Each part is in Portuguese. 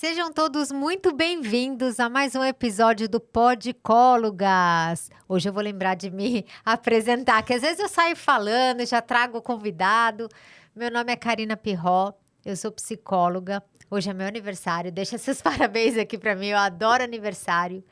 Sejam todos muito bem-vindos a mais um episódio do Podicólogas. Hoje eu vou lembrar de me apresentar, que às vezes eu saio falando e já trago o convidado. Meu nome é Karina Pirró, eu sou psicóloga. Hoje é meu aniversário, deixa seus parabéns aqui para mim, eu adoro aniversário.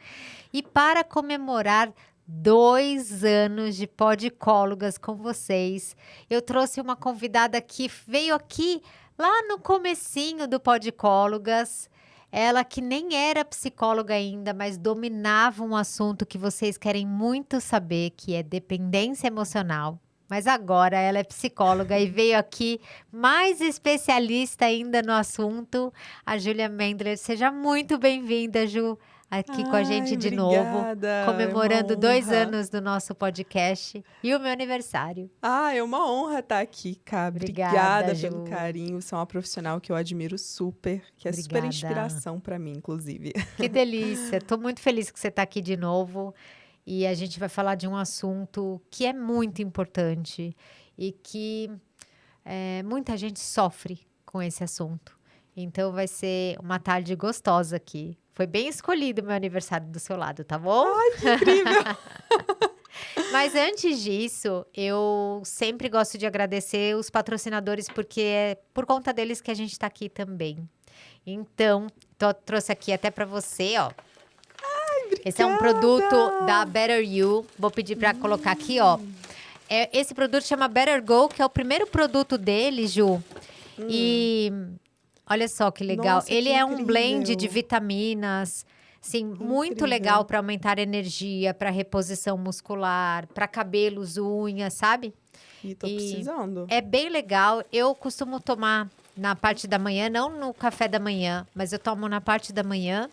E para comemorar 2 anos de Podicólogas com vocês, eu trouxe uma convidada que veio aqui lá no comecinho do Podicólogas. Ela que nem era psicóloga ainda, mas dominava um assunto que vocês querem muito saber, que é dependência emocional. Mas agora ela é psicóloga e veio aqui mais especialista ainda no assunto, a Júlia Mendler. Seja muito bem-vinda, Ju, aqui com a gente de novo, Obrigada, é uma comemorando 2 honra. anos do nosso podcast e o meu aniversário. É uma honra estar aqui, Cá. Obrigada, Obrigada Ju. pelo carinho. Você é uma profissional que eu admiro super, que é super Obrigada. inspiração para mim, inclusive. Que delícia! Estou muito feliz que você está aqui de novo e a gente vai falar de um assunto que é muito importante e que muita gente sofre com esse assunto. Então vai ser uma tarde gostosa aqui. Foi bem escolhido o meu aniversário do seu lado, tá bom? Ai, que incrível! Mas antes disso, eu sempre gosto de agradecer os patrocinadores, porque é por conta deles que a gente está aqui também. Então, trouxe aqui até para você, ó. Esse é um produto da Better You. Vou pedir para colocar aqui, ó. Esse produto chama Better Go, que é o primeiro produto dele, Ju. E olha só que legal. Nossa, Ele que é um blend incrível. de vitaminas, sim, muito Incrível. legal para aumentar a energia, para reposição muscular, para cabelos, unhas, sabe? E tô precisando. É bem legal. Eu costumo tomar na parte da manhã, não no café da manhã, mas eu tomo na parte da manhã,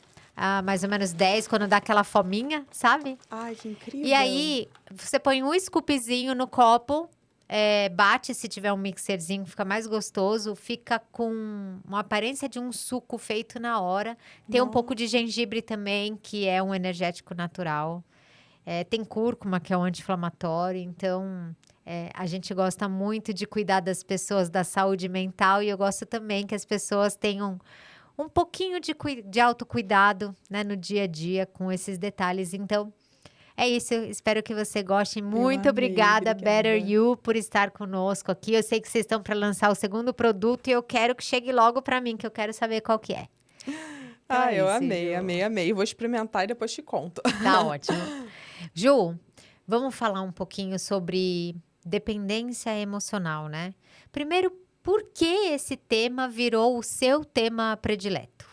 mais ou menos 10, quando dá aquela fominha, sabe? Ai, que incrível. E aí, você põe um scoopzinho no copo, bate se tiver um mixerzinho, fica mais gostoso. Fica com uma aparência de um suco feito na hora. Tem um pouco de gengibre também, que é um energético natural. Tem cúrcuma, que é um anti-inflamatório. Então, a gente gosta muito de cuidar das pessoas, da saúde mental. E eu gosto também que as pessoas tenham um pouquinho de autocuidado, né, no dia a dia com esses detalhes. Então, é isso. Eu espero que você goste. Muito amei, obrigada, Better obrigada. You, por estar conosco aqui. Eu sei que vocês estão para lançar o segundo produto e eu quero que chegue logo para mim, que eu quero saber qual que é. Então é Eu isso, amei, Ju. amei. Vou experimentar e depois te conto. Tá ótimo. Ju, vamos falar um pouquinho sobre dependência emocional, né? Primeiro, por que esse tema virou o seu tema predileto?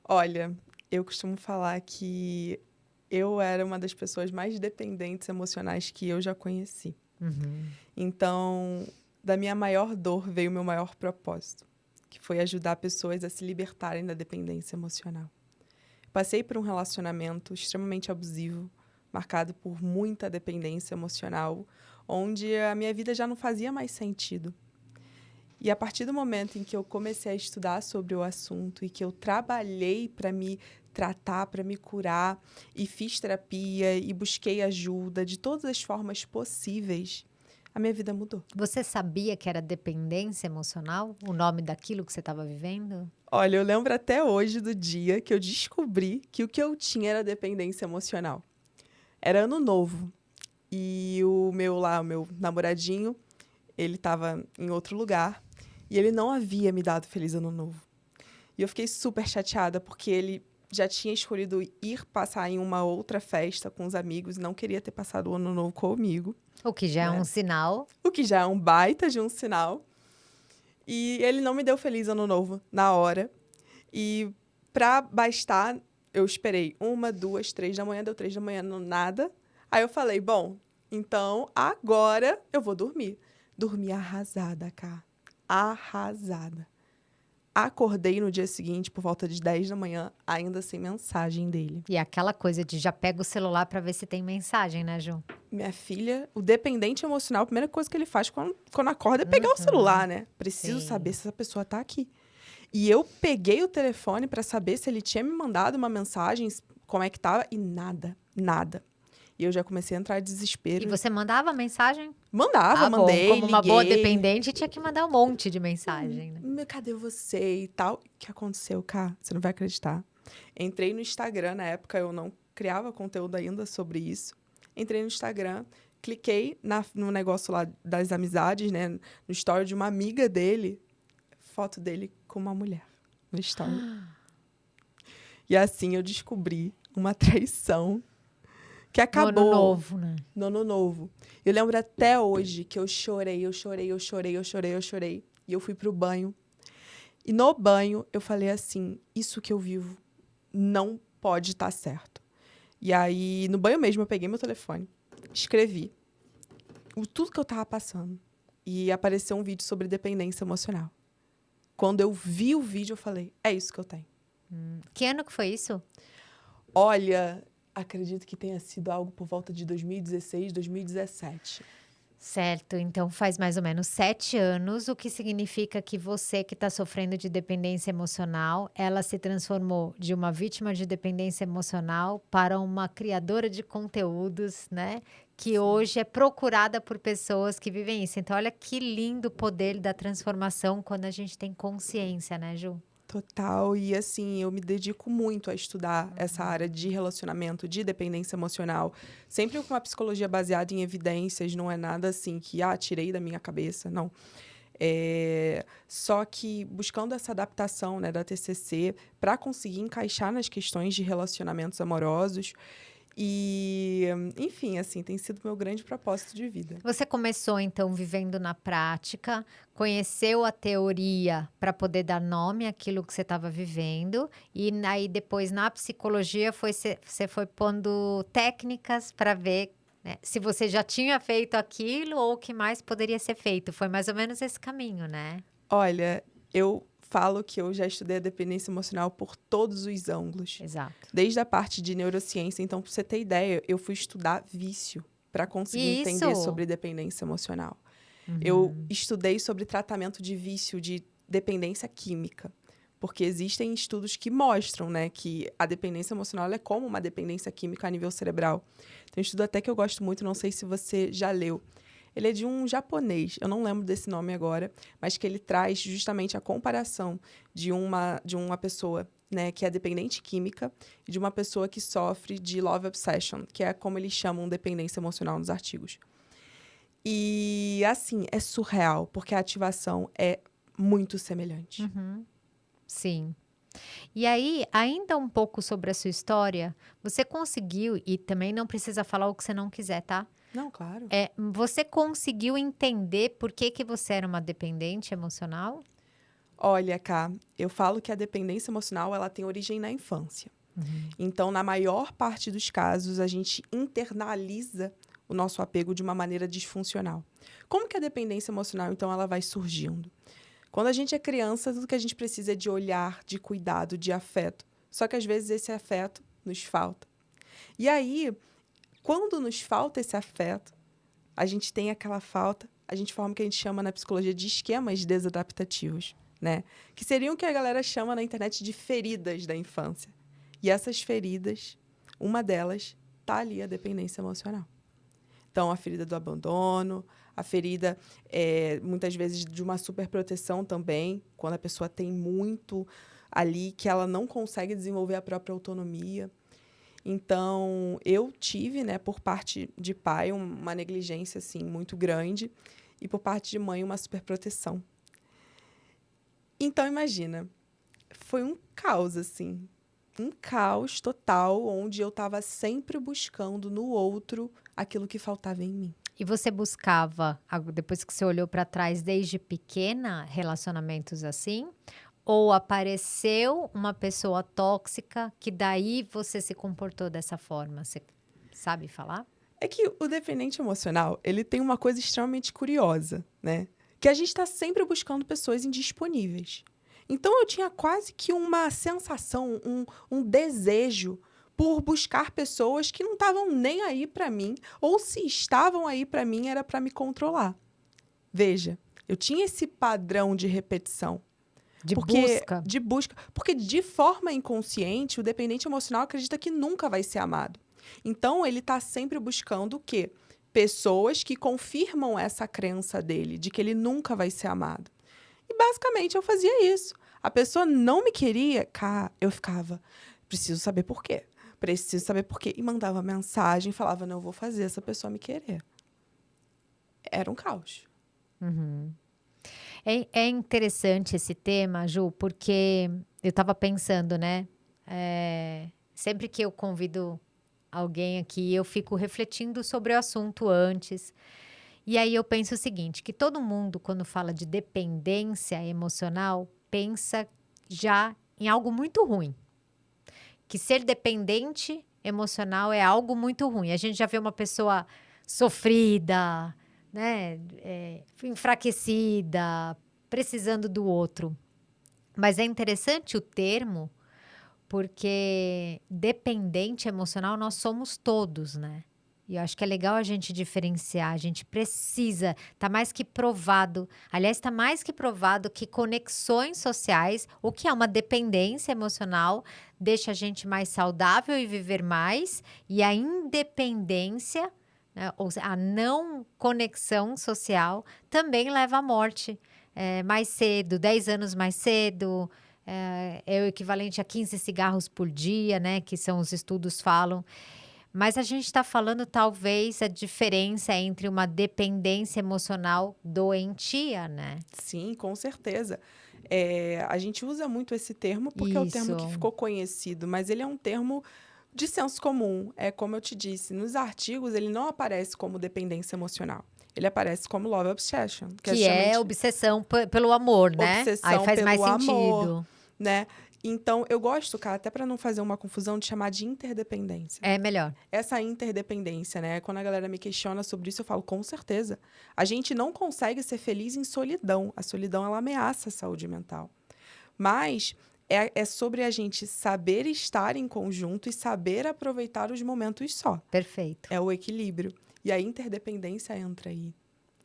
Olha, eu costumo falar que eu era uma das pessoas mais dependentes emocionais que eu já conheci. Então, da minha maior dor veio o meu maior propósito, que foi ajudar pessoas a se libertarem da dependência emocional. Passei por um relacionamento extremamente abusivo, marcado por muita dependência emocional, onde a minha vida já não fazia mais sentido. E a partir do momento em que eu comecei a estudar sobre o assunto e que eu trabalhei para me tratar, para me curar, e fiz terapia e busquei ajuda de todas as formas possíveis, a minha vida mudou. Você sabia que era dependência emocional? O nome daquilo que você estava vivendo? Olha, eu lembro até hoje do dia que eu descobri que o que eu tinha era dependência emocional. Era ano novo e o meu namoradinho, ele estava em outro lugar e ele não havia me dado feliz ano novo. E eu fiquei super chateada porque ele já tinha escolhido ir passar em uma outra festa com os amigos e não queria ter passado o ano novo comigo. O que já é Né? um sinal. O que já é um baita de um sinal. E ele não me deu feliz ano novo na hora. E pra bastar, eu esperei 1, 2, 3 da manhã, deu 3 da manhã, não nada. Aí eu falei, bom, então agora eu vou dormir. Dormi arrasada, Cá. Arrasada. Acordei no dia seguinte, por volta de 10 da manhã, ainda sem mensagem dele. E aquela coisa de já pega o celular para ver se tem mensagem, né, Ju? Minha filha, o dependente emocional, a primeira coisa que ele faz quando acorda é pegar o celular, né? Preciso Sim. saber se essa pessoa tá aqui. E eu peguei o telefone para saber se ele tinha me mandado uma mensagem, como é que tava, e nada, nada. E eu já comecei a entrar em desespero. E você mandava mensagem? Mandei, como uma boa liguei. dependente, tinha que mandar um monte de mensagem, né? Cadê você e tal? O que aconteceu, Cá? Você não vai acreditar. Entrei no Instagram, na época eu não criava conteúdo ainda sobre isso. Entrei no Instagram, cliquei no negócio lá das amizades, né? No story de uma amiga dele, foto dele com uma mulher no story. E assim eu descobri uma traição que acabou. No ano novo, né? No ano novo. Eu lembro até hoje que eu chorei. E eu fui pro banho. E no banho eu falei assim, isso que eu vivo não pode estar certo. E aí, no banho mesmo, eu peguei meu telefone, escrevi tudo que eu tava passando. E apareceu um vídeo sobre dependência emocional. Quando eu vi o vídeo, eu falei, é isso que eu tenho. Que ano que foi isso? Olha, acredito que tenha sido algo por volta de 2016, 2017. Certo, então faz mais ou menos 7 anos, o que significa que você que está sofrendo de dependência emocional, ela se transformou de uma vítima de dependência emocional para uma criadora de conteúdos, né? Que hoje é procurada por pessoas que vivem isso. Então, olha que lindo o poder da transformação quando a gente tem consciência, né, Ju? Total. E assim, eu me dedico muito a estudar essa área de relacionamento, de dependência emocional. Sempre com uma psicologia baseada em evidências, não é nada assim que, tirei da minha cabeça, não. Só que buscando essa adaptação, né, da TCC para conseguir encaixar nas questões de relacionamentos amorosos. E, enfim, assim, tem sido meu grande propósito de vida. Você começou, então, vivendo na prática, conheceu a teoria para poder dar nome àquilo que você estava vivendo, e aí depois, na psicologia, você foi pondo técnicas para ver, né, se você já tinha feito aquilo ou o que mais poderia ser feito. Foi mais ou menos esse caminho, né? Olha, eu falo que eu já estudei a dependência emocional por todos os ângulos. Exato. Desde a parte de neurociência. Então, para você ter ideia, eu fui estudar vício para conseguir entender sobre dependência emocional. Eu estudei sobre tratamento de vício, de dependência química. Porque existem estudos que mostram, né, que a dependência emocional é como uma dependência química a nível cerebral. Tem um estudo até que eu gosto muito, não sei se você já leu. Ele é de um japonês, eu não lembro desse nome agora, mas que ele traz justamente a comparação de uma pessoa, né, que é dependente química e de uma pessoa que sofre de love obsession, que é como eles chamam dependência emocional nos artigos. E, assim, é surreal, porque a ativação é muito semelhante. Sim. E aí, ainda um pouco sobre a sua história, você conseguiu, e também não precisa falar o que você não quiser, tá? Não, claro. Você conseguiu entender por que você era uma dependente emocional? Olha, Cá, eu falo que a dependência emocional ela tem origem na infância. Então, na maior parte dos casos, a gente internaliza o nosso apego de uma maneira disfuncional. Como que a dependência emocional, então, ela vai surgindo? Quando a gente é criança, tudo que a gente precisa é de olhar, de cuidado, de afeto. Só que, às vezes, esse afeto nos falta. E aí, quando nos falta esse afeto, a gente tem aquela falta, a gente forma o que a gente chama na psicologia de esquemas desadaptativos, né? Que seriam o que a galera chama na internet de feridas da infância. E essas feridas, uma delas, tá ali a dependência emocional. Então, a ferida do abandono, a ferida, muitas vezes, de uma superproteção também, quando a pessoa tem muito ali que ela não consegue desenvolver a própria autonomia. Então, eu tive, né, por parte de pai, uma negligência, assim, muito grande, e por parte de mãe, uma superproteção. Então, imagina, foi um caos, assim, um caos total, onde eu estava sempre buscando no outro aquilo que faltava em mim. E você buscava, depois que você olhou para trás, desde pequena, relacionamentos assim? Ou apareceu uma pessoa tóxica que daí você se comportou dessa forma? Você sabe falar? É que o dependente emocional, ele tem uma coisa extremamente curiosa, né? Que a gente está sempre buscando pessoas indisponíveis. Então, eu tinha quase que uma sensação, um desejo por buscar pessoas que não estavam nem aí para mim, ou se estavam aí para mim, era para me controlar. Veja, eu tinha esse padrão de repetição. De busca. Porque, de forma inconsciente, o dependente emocional acredita que nunca vai ser amado. Então, ele está sempre buscando o quê? Pessoas que confirmam essa crença dele, de que ele nunca vai ser amado. E, basicamente, eu fazia isso. A pessoa não me queria, cara, eu ficava, preciso saber por quê. Preciso saber por quê. E mandava mensagem, falava, não, eu vou fazer essa pessoa me querer. Era um caos. Uhum. É interessante esse tema, Ju, porque eu estava pensando, né? Sempre que eu convido alguém aqui, eu fico refletindo sobre o assunto antes. E aí eu penso o seguinte, que todo mundo, quando fala de dependência emocional, pensa já em algo muito ruim. Que ser dependente emocional é algo muito ruim. A gente já vê uma pessoa sofrida, né, enfraquecida, precisando do outro. Mas é interessante o termo, porque dependente emocional nós somos todos, né? E eu acho que é legal a gente diferenciar, a gente precisa, tá mais que provado, aliás, tá mais que provado que conexões sociais, o que é uma dependência emocional, deixa a gente mais saudável e viver mais, e a independência, né, ou seja, a não conexão social também leva à morte mais cedo, 10 anos mais cedo, é o equivalente a 15 cigarros por dia, né, que são os estudos falam. Mas a gente está falando, talvez, a diferença entre uma dependência emocional doentia, né? Sim, com certeza. A gente usa muito esse termo porque é o termo que Isso. ficou conhecido, mas ele é um termo de senso comum. É como eu te disse, nos artigos ele não aparece como dependência emocional. Ele aparece como love obsession, que é Que é justamente obsessão pelo amor, né? Aí obsessão faz mais pelo amor, sentido. né? Então, eu gosto, cara, até para não fazer uma confusão, de chamar de interdependência. É melhor. Essa interdependência, né? Quando a galera me questiona sobre isso, eu falo, com certeza. A gente não consegue ser feliz em solidão. A solidão, ela ameaça a saúde mental. Mas é sobre a gente saber estar em conjunto e saber aproveitar os momentos só. Perfeito. É o equilíbrio. E a interdependência entra aí.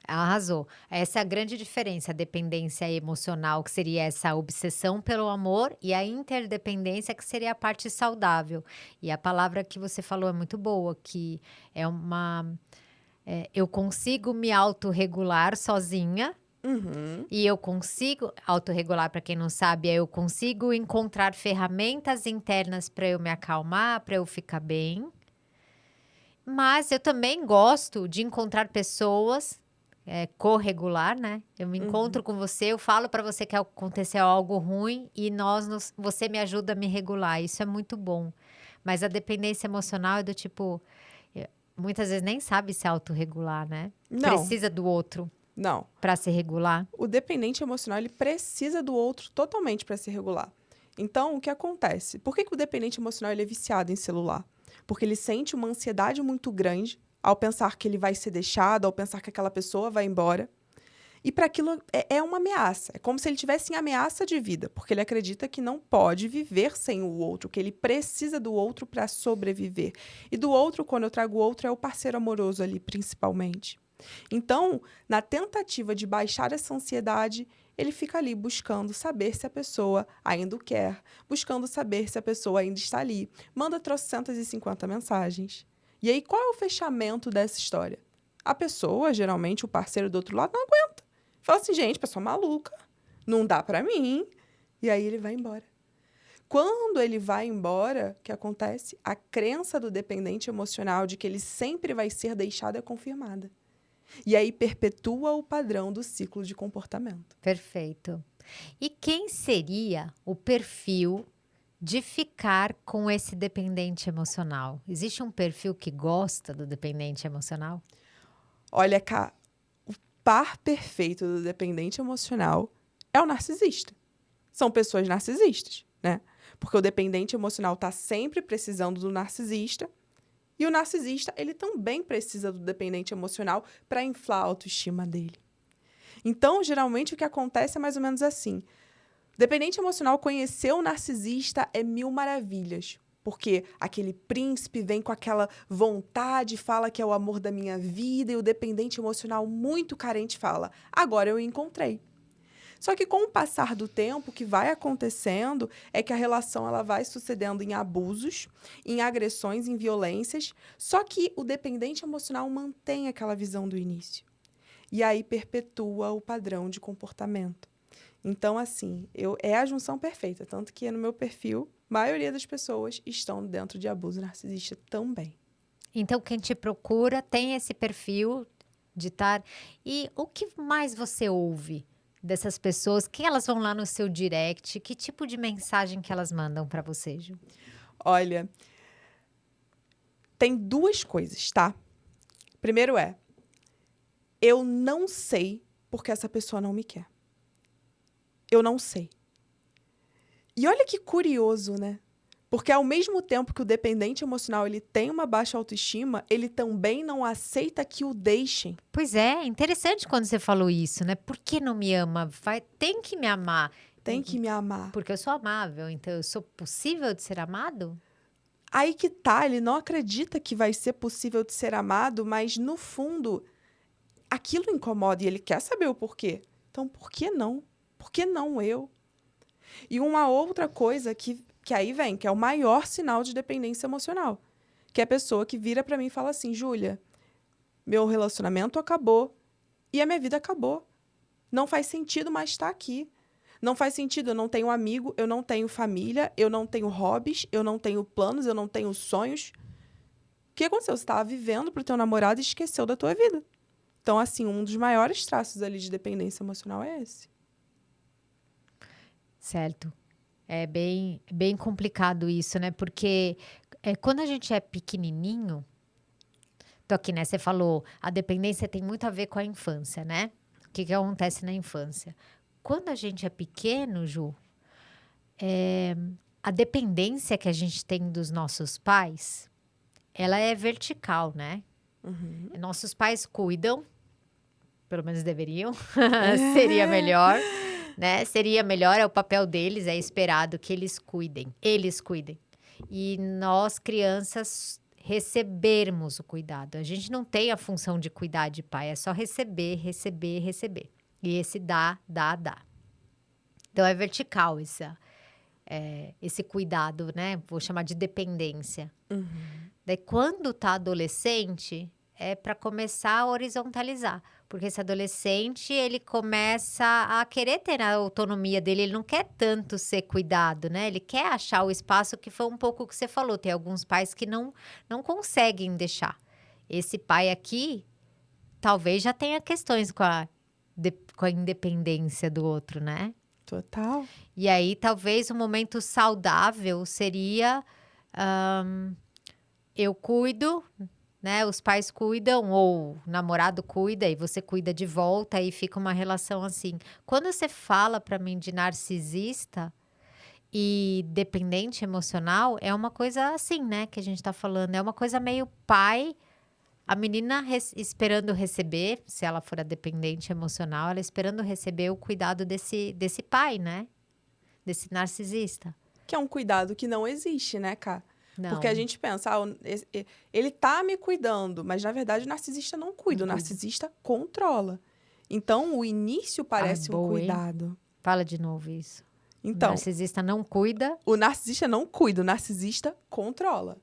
Arrasou. Essa é a grande diferença, a dependência emocional, que seria essa obsessão pelo amor, e a interdependência, que seria a parte saudável. E a palavra que você falou é muito boa, que é uma... eu consigo me autorregular sozinha, Uhum. e eu consigo... Autorregular, para quem não sabe, eu consigo encontrar ferramentas internas para eu me acalmar, para eu ficar bem. Mas eu também gosto de encontrar pessoas corregular, né? Eu me encontro com você, eu falo pra você que aconteceu algo ruim e você me ajuda a me regular. Isso é muito bom. Mas a dependência emocional é do tipo, muitas vezes nem sabe se autorregular, né? Não, Precisa do outro não. pra se regular. O dependente emocional, ele precisa do outro totalmente para se regular. Então, o que acontece? Por que o dependente emocional ele é viciado em celular? Porque ele sente uma ansiedade muito grande ao pensar que ele vai ser deixado, ao pensar que aquela pessoa vai embora. E para aquilo é uma ameaça. É como se ele tivesse em ameaça de vida, porque ele acredita que não pode viver sem o outro, que ele precisa do outro para sobreviver. E do outro, quando eu trago o outro, é o parceiro amoroso ali, principalmente. Então, na tentativa de baixar essa ansiedade, ele fica ali buscando saber se a pessoa ainda o quer, buscando saber se a pessoa ainda está ali. Manda 350 mensagens. E aí, qual é o fechamento dessa história? A pessoa, geralmente, o parceiro do outro lado, não aguenta. Fala assim, gente, pessoa maluca, não dá pra mim. E aí ele vai embora. Quando ele vai embora, o que acontece? A crença do dependente emocional de que ele sempre vai ser deixado é confirmada. E aí perpetua o padrão do ciclo de comportamento. Perfeito. E quem seria o perfil de ficar com esse dependente emocional? Existe um perfil que gosta do dependente emocional? Olha, cá, o par perfeito do dependente emocional é o narcisista. São pessoas narcisistas, né? Porque o dependente emocional está sempre precisando do narcisista. E o narcisista, ele também precisa do dependente emocional para inflar a autoestima dele. Então, geralmente, o que acontece é mais ou menos assim. O dependente emocional conhecer o narcisista é mil maravilhas. Porque aquele príncipe vem com aquela vontade, fala que é o amor da minha vida, e o dependente emocional muito carente fala, agora eu encontrei. Só que com o passar do tempo, o que vai acontecendo é que a relação ela vai sucedendo em abusos, em agressões, em violências, só que o dependente emocional mantém aquela visão do início. E aí perpetua o padrão de comportamento. Então, assim, é a junção perfeita. Tanto que no meu perfil, a maioria das pessoas estão dentro de abuso narcisista também. Então, quem te procura tem esse perfil de estar... E o que mais você ouve dessas pessoas? Que elas vão lá no seu direct? Que tipo de mensagem que elas mandam para você, Ju? Olha, tem duas coisas, tá? Primeiro eu não sei porque essa pessoa não me quer. Eu não sei. E olha que curioso, né? Porque ao mesmo tempo que o dependente emocional ele tem uma baixa autoestima, ele também não aceita que o deixem. Pois é, interessante quando você falou isso, né? Por que não me ama? Tem que me amar. Tem que me amar. Porque eu sou amável, então eu sou possível de ser amado? Aí que tá, ele não acredita que vai ser possível de ser amado, mas no fundo, aquilo incomoda e ele quer saber o porquê. Então, por que não? Por que não eu? E uma outra coisa que aí vem, que é o maior sinal de dependência emocional, que é a pessoa que vira pra mim e fala assim, Júlia, meu relacionamento acabou e a minha vida acabou. Não faz sentido mais estar aqui. Não faz sentido, eu não tenho amigo, eu não tenho família, eu não tenho hobbies, eu não tenho planos, eu não tenho sonhos. O que aconteceu? Você estava vivendo pro teu namorado e esqueceu da tua vida. Então, assim, um dos maiores traços ali de dependência emocional é esse. Certo. É bem complicado isso, né? Porque quando a gente é pequenininho, tô aqui, né? Você falou, a dependência tem muito a ver com a infância, né? O que acontece na infância? Quando a gente é pequeno, Ju, a dependência que a gente tem dos nossos pais, ela é vertical, né? Uhum. Nossos pais cuidam, pelo menos deveriam, seria melhor, né? Seria melhor, é o papel deles, é esperado que eles cuidem. E nós, crianças, recebermos o cuidado. A gente não tem a função de cuidar de pai, é só receber. E esse dá. Então, é vertical esse cuidado, né? Vou chamar de dependência. Uhum. Daí, quando tá adolescente, é para começar a horizontalizar. Porque esse adolescente, ele começa a querer ter a autonomia dele, ele não quer tanto ser cuidado, né? Ele quer achar o espaço, que foi um pouco o que você falou. Tem alguns pais que não conseguem deixar. Esse pai aqui, talvez já tenha questões com a independência do outro, né? Total. E aí, talvez um momento saudável seria... eu cuido, né? Os pais cuidam, ou o namorado cuida, e você cuida de volta, e fica uma relação assim. Quando você fala para mim de narcisista e dependente emocional, é uma coisa assim, né? Que a gente tá falando. É uma coisa meio pai... A menina esperando receber, se ela for a dependente emocional, ela esperando receber o cuidado desse pai, né? Desse narcisista. Que é um cuidado que não existe, né, Ká? Não. Porque a gente pensa, ele tá me cuidando, mas na verdade o narcisista não cuida, o narcisista controla. Então o início parece um cuidado. Hein? Fala de novo isso. Então, o narcisista não cuida. O narcisista não cuida, o narcisista controla.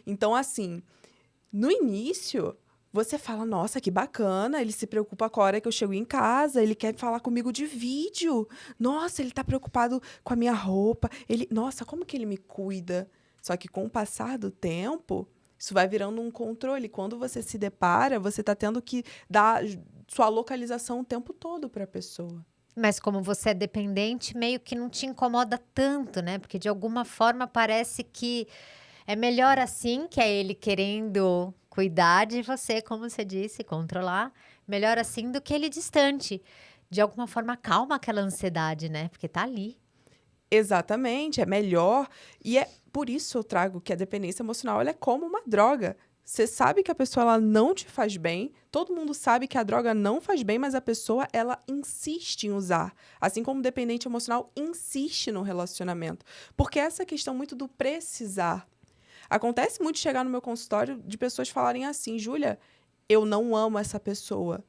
Então, assim, no início, você fala, nossa, que bacana, ele se preocupa com a hora que eu chego em casa, ele quer falar comigo de vídeo. Nossa, ele tá preocupado com a minha roupa. Nossa, como que ele me cuida? Só que com o passar do tempo, isso vai virando um controle. Quando você se depara, você tá tendo que dar sua localização o tempo todo para a pessoa. Mas como você é dependente, meio que não te incomoda tanto, né? Porque de alguma forma parece que é melhor assim, que é ele querendo cuidar de você, como você disse, controlar. Melhor assim do que ele distante. De alguma forma calma aquela ansiedade, né? Porque tá ali. Exatamente, é melhor. E é por isso eu trago que a dependência emocional ela é como uma droga. Você sabe que a pessoa ela não te faz bem, todo mundo sabe que a droga não faz bem, mas a pessoa ela insiste em usar. Assim como o dependente emocional insiste no relacionamento. Porque essa questão muito do precisar. Acontece muito chegar no meu consultório de pessoas falarem assim, Júlia, eu não amo essa pessoa,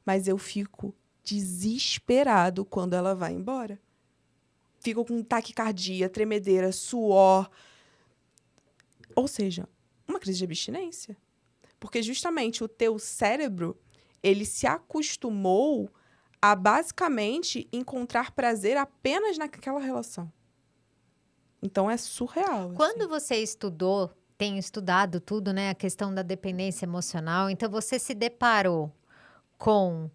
mas eu fico desesperado quando ela vai embora. Ficam com taquicardia, tremedeira, suor. Ou seja, uma crise de abstinência. Porque justamente o teu cérebro, ele se acostumou a basicamente encontrar prazer apenas naquela relação. Então é surreal. Quando assim. você estudou, tem estudado tudo, né? A questão da dependência emocional. Então, você se deparou com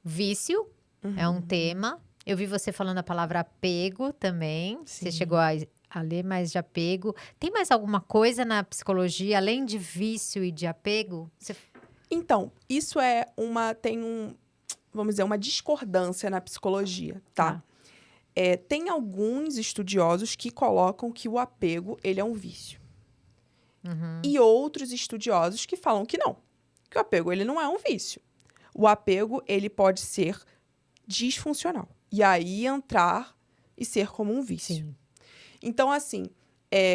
vício, é um tema. Eu vi você falando a palavra apego também. Você Sim. chegou a ler mais de apego. Tem mais alguma coisa na psicologia, além de vício e de apego? Então, isso vamos dizer, uma discordância na psicologia, tá? Tem alguns estudiosos que colocam que o apego, ele é um vício. E outros estudiosos que falam que não, que o apego, ele não é um vício. O apego, ele pode ser disfuncional. E aí entrar e ser como um vício. Sim. Então, assim,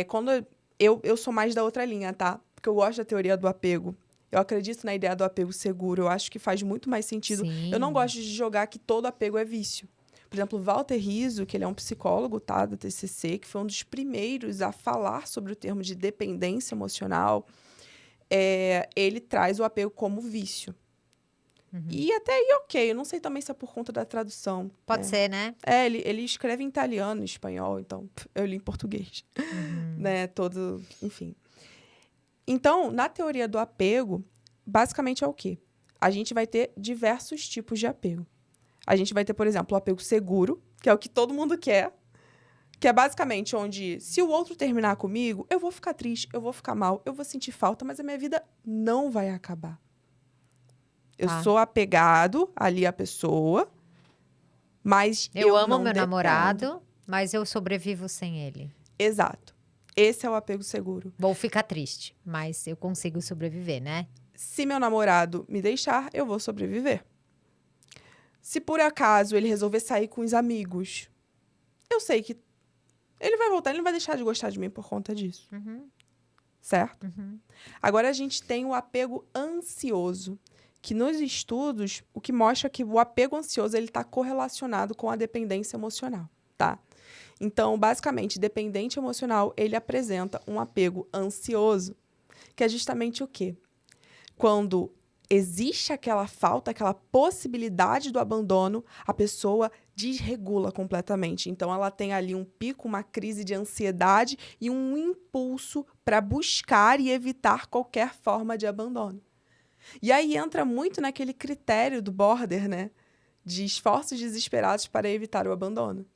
quando eu sou mais da outra linha, tá? Porque eu gosto da teoria do apego. Eu acredito na ideia do apego seguro. Eu acho que faz muito mais sentido. Sim. Eu não gosto de jogar que todo apego é vício. Por exemplo, o Walter Rizzo, que ele é um psicólogo, tá, da TCC, que foi um dos primeiros a falar sobre o termo de dependência emocional, ele traz o apego como vício. E até aí, ok. Eu não sei também se é por conta da tradução. Pode ser, né? Ele escreve em italiano, em espanhol, então eu li em português. Né? Enfim. Então, na teoria do apego, basicamente é o quê? A gente vai ter diversos tipos de apego. A gente vai ter, por exemplo, o apego seguro, que é o que todo mundo quer, que é basicamente onde, se o outro terminar comigo, eu vou ficar triste, eu vou ficar mal, eu vou sentir falta, mas a minha vida não vai acabar. Eu sou apegado ali à pessoa, mas eu amo não meu dependo. namorado, mas eu sobrevivo sem ele. Exato. Esse é o apego seguro. Vou ficar triste, mas eu consigo sobreviver, né? Se meu namorado me deixar, eu vou sobreviver. Se por acaso ele resolver sair com os amigos, eu sei que ele vai voltar, ele não vai deixar de gostar de mim por conta disso. Certo? Agora a gente tem o apego ansioso, que nos estudos, o que mostra que o apego ansioso ele está correlacionado com a dependência emocional, tá? Então, basicamente, dependente emocional, ele apresenta um apego ansioso, que é justamente o quê? Quando existe aquela falta, aquela possibilidade do abandono, a pessoa desregula completamente. Então, ela tem ali um pico, uma crise de ansiedade e um impulso para buscar e evitar qualquer forma de abandono. E aí entra muito naquele critério do Border, né? De esforços desesperados para evitar o abandono.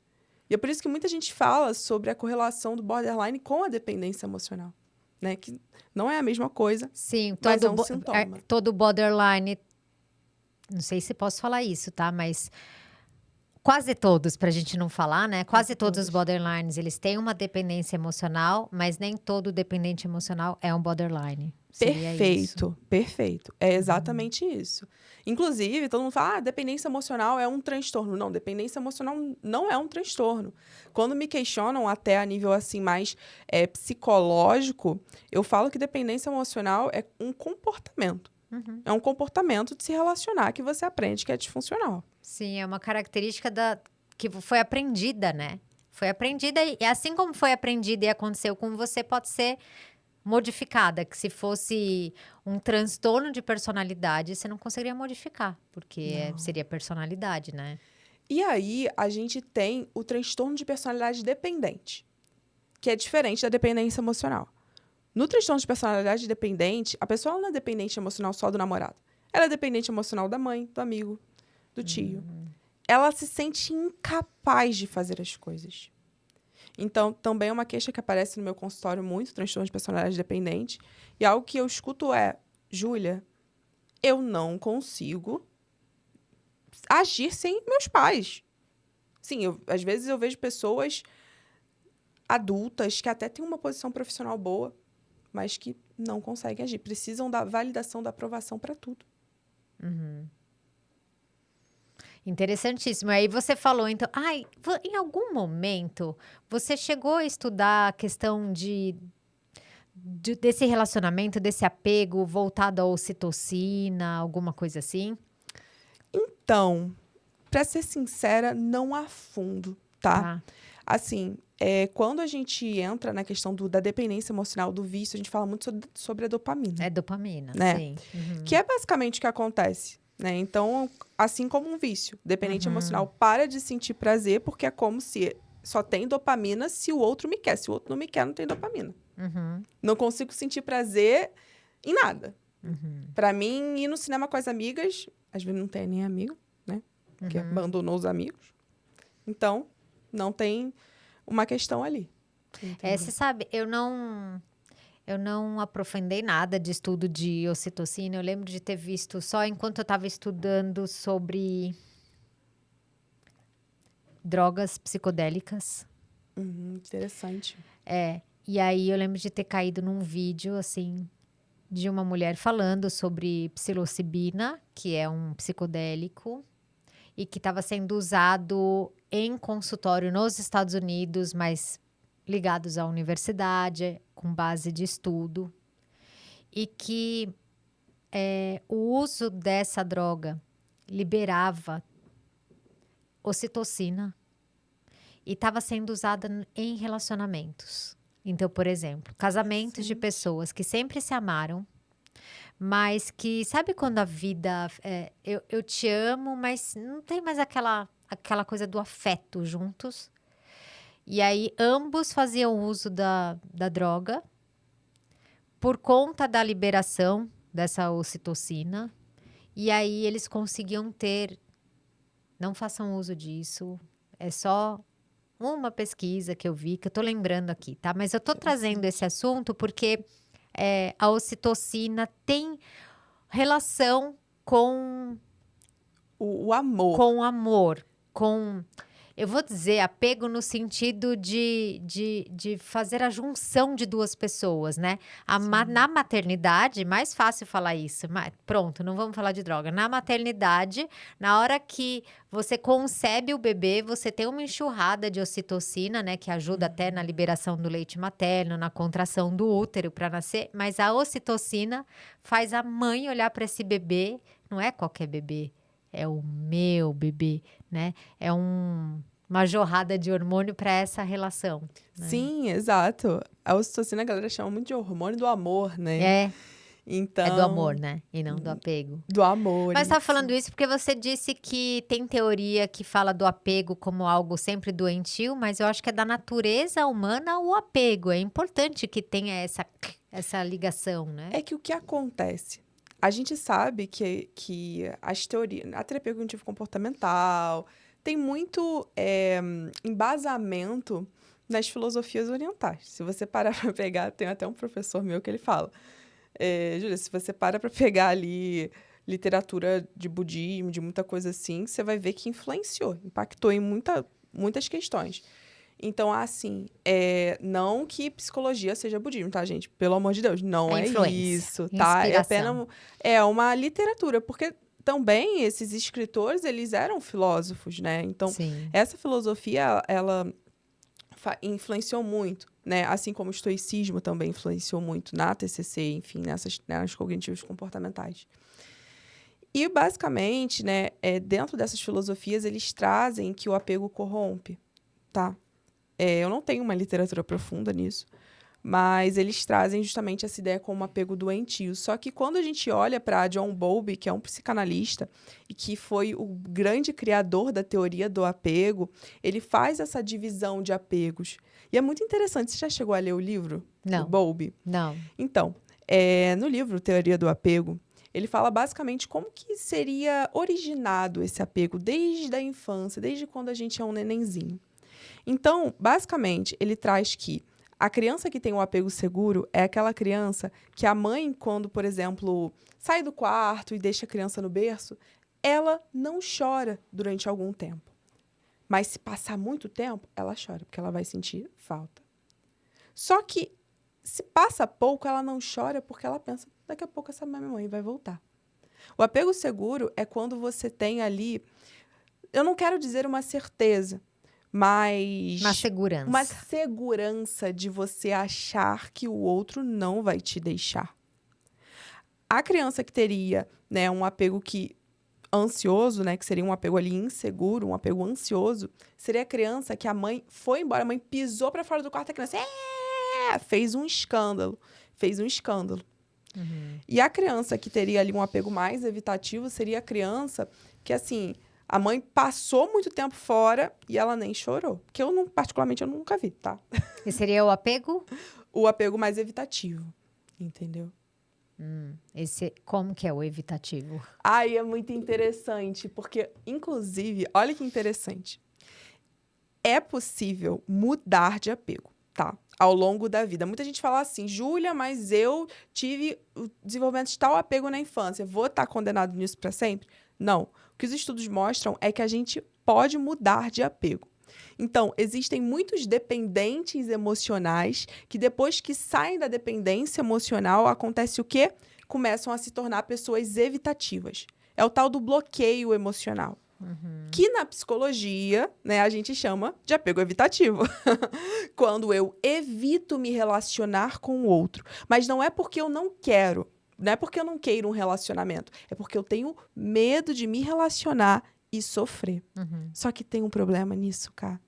E é por isso que muita gente fala sobre a correlação do borderline com a dependência emocional, né? Que não é a mesma coisa, Sim, mas é um sintoma. todo borderline, não sei se posso falar isso, tá? Mas quase todos, pra gente não falar, né? Quase todos os borderlines, eles têm uma dependência emocional, mas nem todo dependente emocional é um borderline. Perfeito. É exatamente isso. Inclusive, todo mundo fala, dependência emocional é um transtorno. Não, dependência emocional não é um transtorno. Quando me questionam até a nível assim mais psicológico, eu falo que dependência emocional é um comportamento. É um comportamento de se relacionar que você aprende que é disfuncional. Sim, é uma característica que foi aprendida, né? Foi aprendida e assim como foi aprendida e aconteceu com você, pode ser modificada, que se fosse um transtorno de personalidade, você não conseguiria modificar, porque seria personalidade, né? E aí, a gente tem o transtorno de personalidade dependente, que é diferente da dependência emocional. No transtorno de personalidade dependente, a pessoa não é dependente emocional só do namorado. Ela é dependente emocional da mãe, do amigo, do tio. Ela se sente incapaz de fazer as coisas. Então, também é uma queixa que aparece no meu consultório muito, transtorno de personalidade dependente. E algo que eu escuto é, Júlia, eu não consigo agir sem meus pais. Sim, às vezes eu vejo pessoas adultas que até têm uma posição profissional boa, mas que não conseguem agir. Precisam da validação, da aprovação para tudo. Interessantíssimo. Aí você falou, então, em algum momento você chegou a estudar a questão desse relacionamento, desse apego voltado à ocitocina, alguma coisa assim? Então, pra ser sincera, não a fundo, tá? Assim, quando a gente entra na questão da dependência emocional, do vício, a gente fala muito sobre a dopamina. É dopamina, né? sim. Uhum. Que é basicamente o que acontece, né? Então, assim como um vício, dependente emocional para de sentir prazer, porque é como se só tem dopamina se o outro me quer. Se o outro não me quer, não tem dopamina. Não consigo sentir prazer em nada. Pra mim, ir no cinema com as amigas, às vezes não tem nem amigo, né? Porque abandonou os amigos. Então, não tem uma questão ali. Você sabe, eu não aprofundei nada de estudo de ocitocina. Eu lembro de ter visto só enquanto eu estava estudando sobre drogas psicodélicas. Interessante. E aí eu lembro de ter caído num vídeo, assim, de uma mulher falando sobre psilocibina, que é um psicodélico, e que estava sendo usado em consultório nos Estados Unidos, mas ligados à universidade, com base de estudo. E que o uso dessa droga liberava ocitocina e estava sendo usada em relacionamentos. Então, por exemplo, casamentos de pessoas que sempre se amaram, mas que, sabe quando a vida... eu te amo, mas não tem mais aquela coisa do afeto juntos. E aí, ambos faziam uso da droga por conta da liberação dessa ocitocina. E aí, eles conseguiam ter... Não façam uso disso. É só uma pesquisa que eu vi, que eu tô lembrando aqui, tá? Mas eu tô trazendo esse assunto porque a ocitocina tem relação com o amor. Com amor, com... Eu vou dizer apego no sentido de fazer a junção de duas pessoas, né? Na maternidade, mais fácil falar isso. Pronto, não vamos falar de droga. Na maternidade, na hora que você concebe o bebê, você tem uma enxurrada de ocitocina, né? Que ajuda até na liberação do leite materno, na contração do útero para nascer. Mas a ocitocina faz a mãe olhar para esse bebê. Não é qualquer bebê. É o meu bebê, né? É uma jorrada de hormônio para essa relação. Né? Sim, exato. A ocitocina a galera chama muito de hormônio do amor, né? Então, é do amor, né? E não do apego. Do amor. Mas tá falando isso porque você disse que tem teoria que fala do apego como algo sempre doentio, mas eu acho que é da natureza humana o apego. É importante que tenha essa ligação, né? É que o que acontece? A gente sabe que as teorias, a terapia cognitivo-comportamental, tem muito embasamento nas filosofias orientais. Se você parar para pegar, tem até um professor meu que ele fala, Júlia, se você para pegar ali literatura de budismo, de muita coisa assim, você vai ver que influenciou, impactou em muitas questões. Então, assim, não que psicologia seja budismo, tá, gente? Pelo amor de Deus, não é isso, tá? É apenas uma literatura, porque também esses escritores, eles eram filósofos, né? Então, essa filosofia, ela influenciou muito, né? Assim como o estoicismo também influenciou muito na TCC, enfim, nas cognitivos comportamentais. E, basicamente, né, dentro dessas filosofias, eles trazem que o apego corrompe, tá? Eu não tenho uma literatura profunda nisso, mas eles trazem justamente essa ideia como apego doentio. Só que quando a gente olha para John Bowlby, que é um psicanalista e que foi o grande criador da teoria do apego, ele faz essa divisão de apegos. E é muito interessante. Você já chegou a ler o livro? Não. Do Bowlby? Não. Então, no livro Teoria do Apego, ele fala basicamente como que seria originado esse apego desde a infância, desde quando a gente é um nenenzinho. Então, basicamente, ele traz que a criança que tem um apego seguro é aquela criança que a mãe, quando, por exemplo, sai do quarto e deixa a criança no berço, ela não chora durante algum tempo. Mas se passar muito tempo, ela chora, porque ela vai sentir falta. Só que, se passa pouco, ela não chora porque ela pensa, daqui a pouco essa minha mãe vai voltar. O apego seguro é quando você tem ali, eu não quero dizer uma certeza, mas... Uma segurança de você achar que o outro não vai te deixar. A criança que teria, né, um apego que ansioso, né, que seria um apego ali inseguro, um apego ansioso, seria a criança que a mãe foi embora, a mãe pisou para fora do quarto, a criança fez um escândalo. E a criança que teria ali um apego mais evitativo seria a criança que, assim, a mãe passou muito tempo fora e ela nem chorou. Que particularmente, eu nunca vi, tá? E seria o apego? O apego mais evitativo, entendeu? Como que é o evitativo? Ai, é muito interessante, porque, inclusive, olha que interessante. É possível mudar de apego, tá? Ao longo da vida. Muita gente fala assim, Júlia, mas eu tive o desenvolvimento de tal apego na infância. Vou estar condenado nisso para sempre? Não. O que os estudos mostram é que a gente pode mudar de apego. Então, existem muitos dependentes emocionais que depois que saem da dependência emocional, acontece o quê? Começam a se tornar pessoas evitativas. É o tal do bloqueio emocional. Que na psicologia, né, a gente chama de apego evitativo. Quando eu evito me relacionar com o outro. Mas não é porque eu não quero, não é porque eu não queiro um relacionamento. É porque eu tenho medo de me relacionar e sofrer. Só que tem um problema nisso, cara.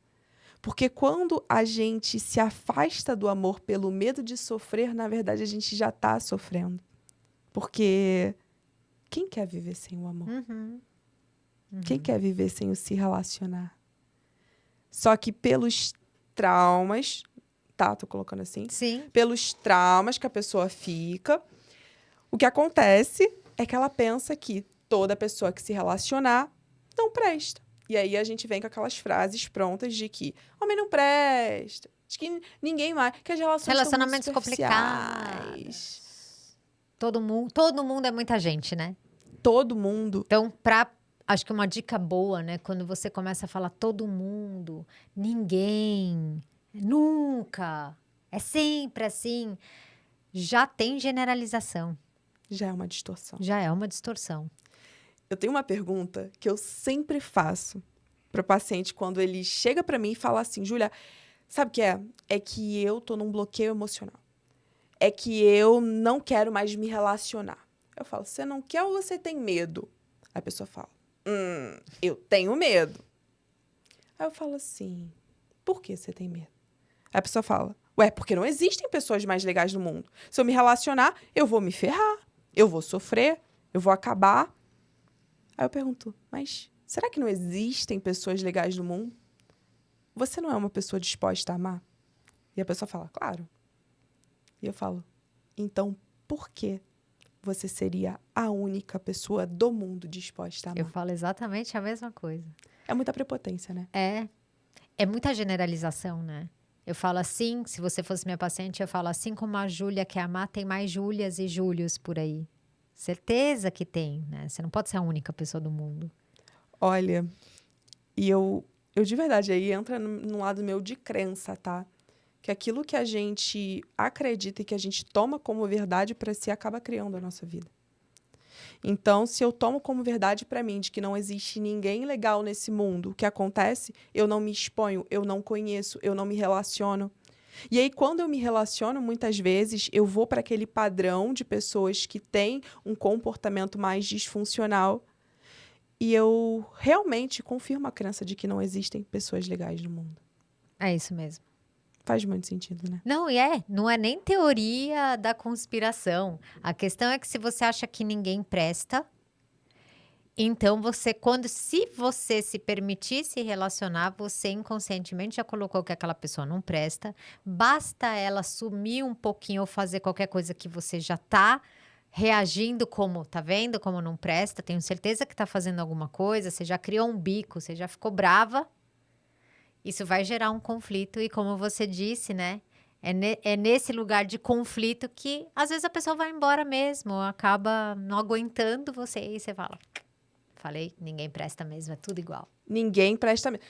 Porque quando a gente se afasta do amor pelo medo de sofrer, na verdade, a gente já está sofrendo. Porque quem quer viver sem o amor? Quem quer viver sem o se relacionar? Só que pelos traumas, tá? Tô colocando assim. Sim. Pelos traumas que a pessoa fica, o que acontece é que ela pensa que toda pessoa que se relacionar não presta. E aí a gente vem com aquelas frases prontas de que homem não presta, de que ninguém mais, que as Relacionamentos são muito complicados. Todo mundo é muita gente, né? Todo mundo. Então, acho que uma dica boa, né? Quando você começa a falar todo mundo, ninguém, nunca, é sempre assim, já tem generalização. Já é uma distorção. Já é uma distorção. Eu tenho uma pergunta que eu sempre faço para o paciente quando ele chega para mim e fala assim, Júlia, sabe o que é? É que eu tô num bloqueio emocional. É que eu não quero mais me relacionar. Eu falo, você não quer ou você tem medo? Aí a pessoa fala, eu tenho medo. Aí eu falo assim, por que você tem medo? Aí a pessoa fala, porque não existem pessoas mais legais no mundo. Se eu me relacionar, eu vou me ferrar, eu vou sofrer, eu vou acabar. Aí eu pergunto, mas será que não existem pessoas legais no mundo? Você não é uma pessoa disposta a amar? E a pessoa fala, claro. E eu falo, então por que você seria a única pessoa do mundo disposta a amar? Eu falo exatamente a mesma coisa. É muita prepotência, né? É muita generalização, né? Eu falo assim, se você fosse minha paciente, eu falo assim como a Júlia quer amar, tem mais Júlias e Júlios por aí. Certeza que tem, né? Você não pode ser a única pessoa do mundo. Olha, e eu de verdade, aí entra num lado meu de crença, tá? Que aquilo que a gente acredita e que a gente toma como verdade para si acaba criando a nossa vida. Então, se eu tomo como verdade para mim de que não existe ninguém legal nesse mundo, o que acontece? Eu não me exponho, eu não conheço, eu não me relaciono. E aí, quando eu me relaciono, muitas vezes, eu vou para aquele padrão de pessoas que têm um comportamento mais disfuncional e eu realmente confirmo a crença de que não existem pessoas legais no mundo. É isso mesmo. Faz muito sentido, né? Não é nem teoria da conspiração. A questão é que se você acha que ninguém presta, então se você se permitir se relacionar, você inconscientemente já colocou que aquela pessoa não presta. Basta ela sumir um pouquinho ou fazer qualquer coisa que você já tá reagindo como, tá vendo como não presta? Tenho certeza que tá fazendo alguma coisa, você já criou um bico, você já ficou brava. Isso vai gerar um conflito e como você disse, né? É nesse lugar de conflito que às vezes a pessoa vai embora mesmo, acaba não aguentando você e você fala, falei, ninguém presta mesmo, é tudo igual. Ninguém presta mesmo.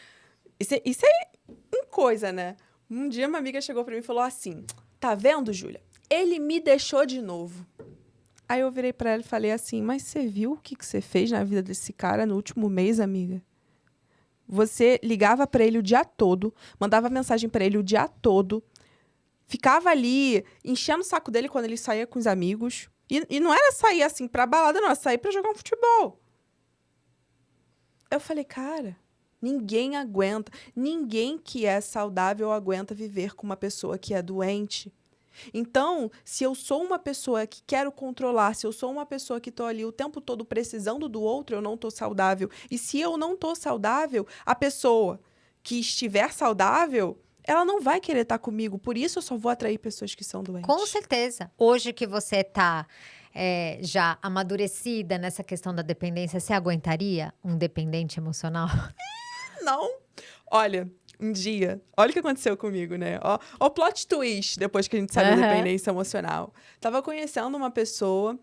Isso é uma coisa, né? Um dia uma amiga chegou pra mim e falou assim, tá vendo, Júlia? Ele me deixou de novo. Aí eu virei pra ela e falei assim, mas você viu o que você fez na vida desse cara no último mês, amiga? Você ligava pra ele o dia todo, mandava mensagem pra ele o dia todo, ficava ali enchendo o saco dele quando ele saía com os amigos. E não era sair assim pra balada, não, era sair pra jogar um futebol. Eu falei, cara, ninguém aguenta. Ninguém que é saudável aguenta viver com uma pessoa que é doente. Então, se eu sou uma pessoa que quero controlar, se eu sou uma pessoa que estou ali o tempo todo precisando do outro, eu não estou saudável. E se eu não estou saudável, a pessoa que estiver saudável, ela não vai querer estar comigo. Por isso, eu só vou atrair pessoas que são doentes. Com certeza. Hoje que você está já amadurecida nessa questão da dependência, você aguentaria um dependente emocional? Não. Olha, um dia, olha o que aconteceu comigo, né? Ó, o plot twist, depois que a gente sabe da dependência emocional. Tava conhecendo uma pessoa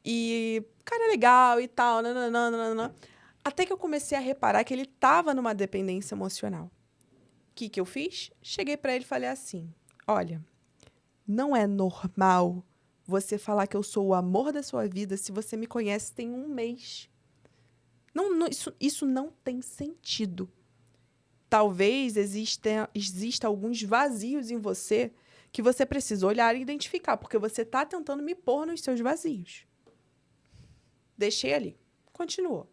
e, cara, legal e tal, nananana. Até que eu comecei a reparar que ele tava numa dependência emocional. O que eu fiz? Cheguei pra ele e falei assim, olha, não é normal você falar que eu sou o amor da sua vida se você me conhece tem um mês. Isso não tem sentido. Talvez exista alguns vazios em você que você precisa olhar e identificar, porque você está tentando me pôr nos seus vazios. Deixei ali. Continuou.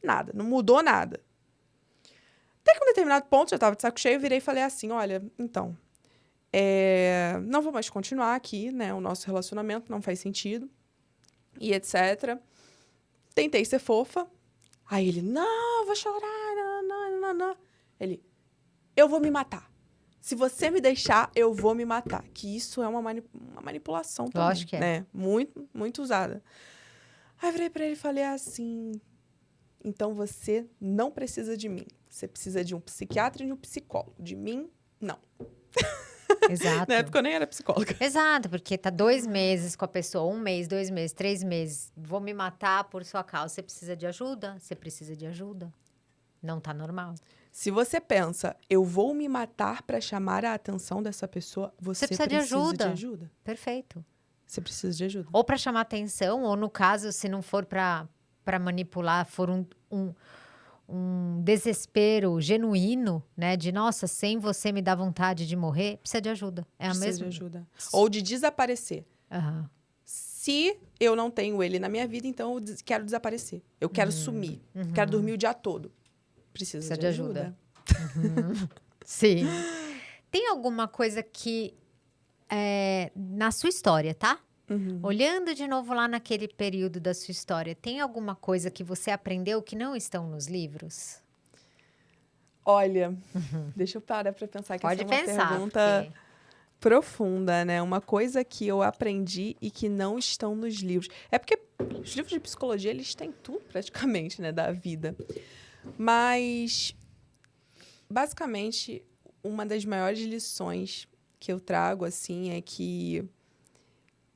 Nada. Não mudou nada. Até que um determinado ponto, já estava de saco cheio, eu virei e falei assim, olha, então, não vou mais continuar aqui, né? O nosso relacionamento não faz sentido. E etc. Tentei ser fofa. Aí ele, não, vou chorar, não. Ele, eu vou me matar. Se você me deixar, eu vou me matar. Que isso é uma manipulação também. Lógico que é. Né? Muito, muito usada. Aí eu virei pra ele e falei assim, então você não precisa de mim. Você precisa de um psiquiatra e de um psicólogo. De mim, não. Exato. Na época eu nem era psicóloga. Exato, porque tá 2 meses com a pessoa, 1 mês, 2 meses, 3 meses. Vou me matar por sua causa. Você precisa de ajuda? Você precisa de ajuda. Não tá normal. Se você pensa, eu vou me matar para chamar a atenção dessa pessoa, você precisa de ajuda. Perfeito. Você precisa de ajuda. Ou para chamar atenção, ou no caso, se não for para manipular, for um desespero genuíno, né? De, nossa, sem você me dá vontade de morrer, precisa de ajuda. É a Precisa mesma. de ajuda. Ou de desaparecer. Uhum. Se eu não tenho ele na minha vida, então eu quero desaparecer. Eu quero sumir. Quero dormir o dia todo. Precisa de ajuda. Uhum. Sim. Tem alguma coisa que, na sua história, tá? Olhando de novo lá naquele período da sua história, tem alguma coisa que você aprendeu que não estão nos livros? Olha, deixa eu parar para pensar que Pode essa é uma pensar, pergunta porque... profunda, né? Uma coisa que eu aprendi e que não estão nos livros. É porque os livros de psicologia, eles têm tudo praticamente, né, da vida. Mas, basicamente, uma das maiores lições que eu trago, assim, é que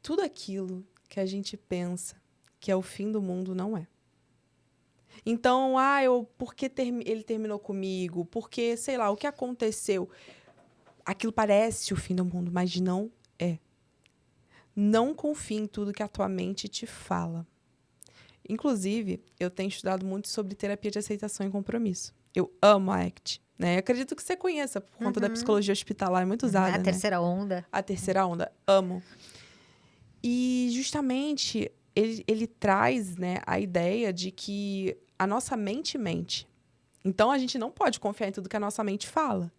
tudo aquilo que a gente pensa que é o fim do mundo não é. Então, por que ele terminou comigo? Porque, sei lá, o que aconteceu? Aquilo parece o fim do mundo, mas não é. Não confie em tudo que a tua mente te fala. Inclusive, eu tenho estudado muito sobre terapia de aceitação e compromisso. Eu amo a ACT, né? Eu acredito que você conheça, por conta da psicologia hospitalar, é muito usada, A terceira onda. A terceira onda, amo. E, justamente, ele traz, né, a ideia de que a nossa mente mente. Então, a gente não pode confiar em tudo que a nossa mente fala.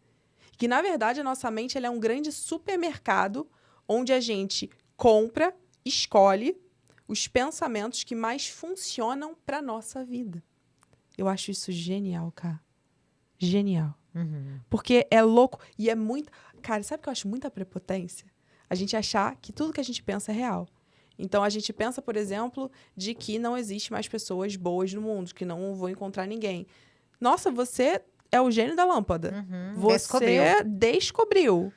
Que, na verdade, a nossa mente ela é um grande supermercado onde a gente compra, escolhe os pensamentos que mais funcionam para nossa vida. Eu acho isso genial, cara. Genial. Porque é louco e é muito... Cara, sabe o que eu acho muita prepotência? A gente achar que tudo que a gente pensa é real. Então, a gente pensa, por exemplo, de que não existe mais pessoas boas no mundo, que não vou encontrar ninguém. Nossa, você é o gênio da lâmpada. Você descobriu.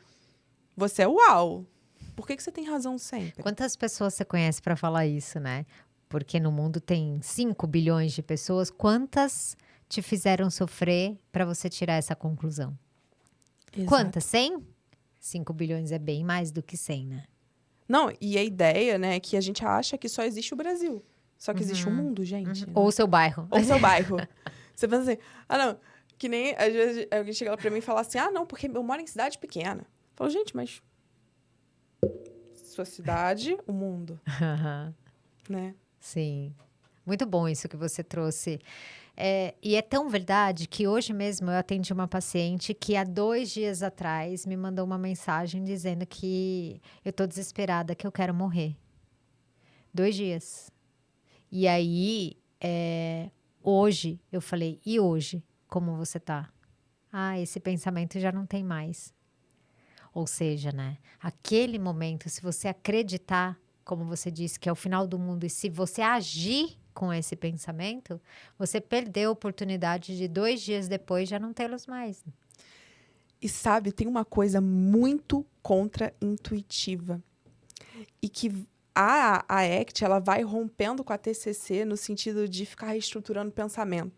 Você é uau. Por que você tem razão sempre? Quantas pessoas você conhece para falar isso, né? Porque no mundo tem 5 bilhões de pessoas. Quantas te fizeram sofrer para você tirar essa conclusão? Exato. Quantas? 100? 5 bilhões é bem mais do que 100, né? Não, e a ideia, né, é que a gente acha que só existe o Brasil. Só que existe o mundo, gente. Né? Ou o seu bairro. Ou o seu bairro. Você pensa assim, não, que nem às vezes alguém chega lá pra mim e fala assim, não, porque eu moro em cidade pequena. Eu falo, gente, mas sua cidade, o mundo. Né? Sim. Muito bom isso que você trouxe. E é tão verdade que hoje mesmo eu atendi uma paciente que há 2 dias atrás me mandou uma mensagem dizendo que eu tô desesperada, que eu quero morrer. 2 dias. E aí, hoje, eu falei, e hoje, como você tá? Ah, esse pensamento já não tem mais. Ou seja, né, aquele momento, se você acreditar, como você disse, que é o final do mundo, e se você agir com esse pensamento, você perdeu a oportunidade de 2 dias depois já não tê-los mais. E sabe, tem uma coisa muito contra-intuitiva. E que a ACT, ela vai rompendo com a TCC no sentido de ficar reestruturando o pensamento.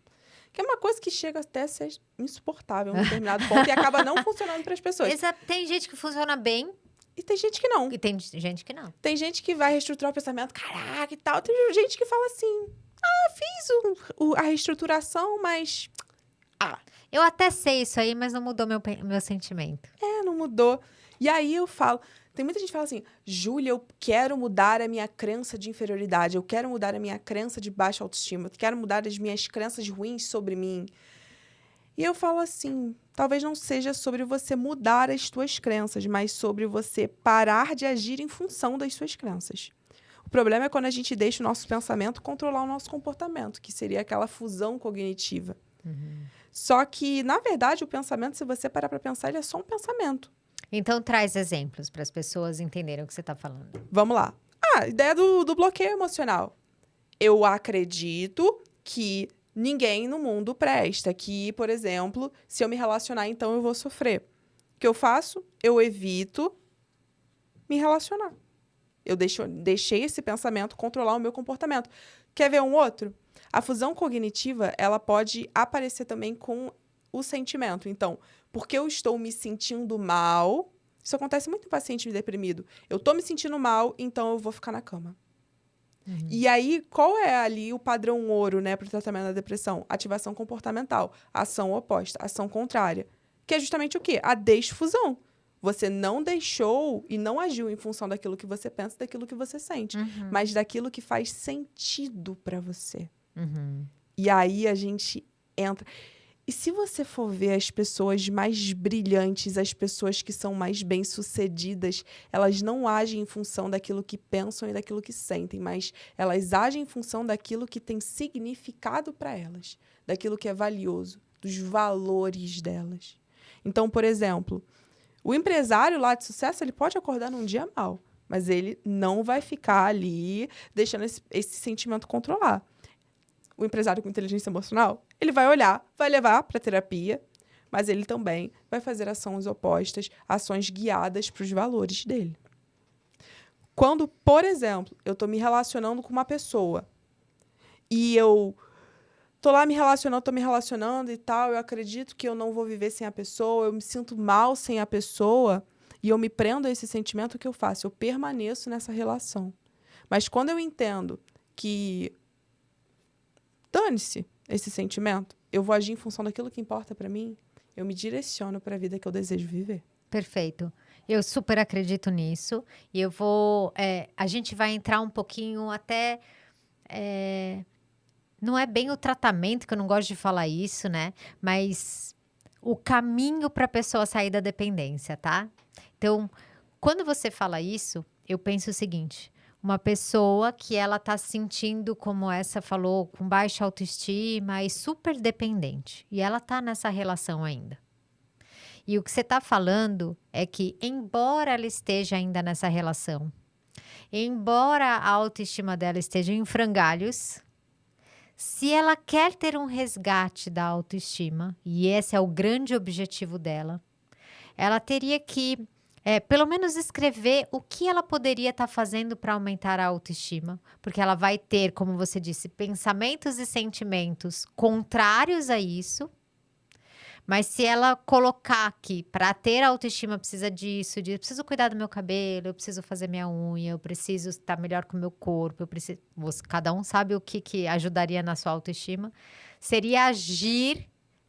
Que é uma coisa que chega até a ser insuportável em um determinado ponto e acaba não funcionando para as pessoas. Tem gente que funciona bem. E tem gente que não. E tem gente que não. Tem gente que vai reestruturar o pensamento, caraca e tal. Tem gente que fala assim, fiz a reestruturação, mas... Eu até sei isso aí, mas não mudou meu sentimento. Não mudou. E aí eu falo... Tem muita gente que fala assim, Júlia, eu quero mudar a minha crença de inferioridade, eu quero mudar a minha crença de baixa autoestima, eu quero mudar as minhas crenças ruins sobre mim. E eu falo assim, talvez não seja sobre você mudar as suas crenças, mas sobre você parar de agir em função das suas crenças. O problema é quando a gente deixa o nosso pensamento controlar o nosso comportamento, que seria aquela fusão cognitiva. Só que, na verdade, o pensamento, se você parar para pensar, ele é só um pensamento. Então, traz exemplos para as pessoas entenderem o que você está falando. Vamos lá. A ideia do bloqueio emocional. Eu acredito que ninguém no mundo presta. Que, por exemplo, se eu me relacionar, então eu vou sofrer. O que eu faço? Eu evito me relacionar. Eu deixei esse pensamento controlar o meu comportamento. Quer ver um outro? A fusão cognitiva, ela pode aparecer também com o sentimento. Então, porque eu estou me sentindo mal... Isso acontece muito em paciente deprimido. Eu tô me sentindo mal, então eu vou ficar na cama. E aí, qual é ali o padrão ouro, né, para o tratamento da depressão? Ativação comportamental. Ação oposta, ação contrária. Que é justamente o quê? A desfusão. Você não deixou e não agiu em função daquilo que você pensa, daquilo que você sente. Mas daquilo que faz sentido para você. E aí a gente entra... E se você for ver as pessoas mais brilhantes, as pessoas que são mais bem-sucedidas, elas não agem em função daquilo que pensam e daquilo que sentem, mas elas agem em função daquilo que tem significado para elas, daquilo que é valioso, dos valores delas. Então, por exemplo, o empresário lá de sucesso, ele pode acordar num dia mal, mas ele não vai ficar ali deixando esse sentimento controlar. O empresário com inteligência emocional, ele vai olhar, vai levar para terapia, mas ele também vai fazer ações opostas, ações guiadas para os valores dele. Quando, por exemplo, eu estou me relacionando com uma pessoa e eu estou lá me relacionando e tal, eu acredito que eu não vou viver sem a pessoa, eu me sinto mal sem a pessoa e eu me prendo a esse sentimento, o que eu faço? Eu permaneço nessa relação. Mas quando eu entendo que dane-se esse sentimento, eu vou agir em função daquilo que importa para mim, eu me direciono para a vida que eu desejo viver. Perfeito. Eu super acredito nisso. E eu vou... a gente vai entrar um pouquinho até... não é bem o tratamento, que eu não gosto de falar isso, né? Mas o caminho para a pessoa sair da dependência, tá? Então, quando você fala isso, eu penso o seguinte... Uma pessoa que ela tá se sentindo, como essa falou, com baixa autoestima e super dependente. E ela tá nessa relação ainda. E o que você tá falando é que, embora ela esteja ainda nessa relação, embora a autoestima dela esteja em frangalhos, se ela quer ter um resgate da autoestima, e esse é o grande objetivo dela, ela teria que... pelo menos escrever o que ela poderia estar fazendo para aumentar a autoestima. Porque ela vai ter, como você disse, pensamentos e sentimentos contrários a isso. Mas se ela colocar que para ter autoestima precisa disso, eu preciso cuidar do meu cabelo, eu preciso fazer minha unha, eu preciso estar melhor com o meu corpo, cada um sabe o que ajudaria na sua autoestima. Seria agir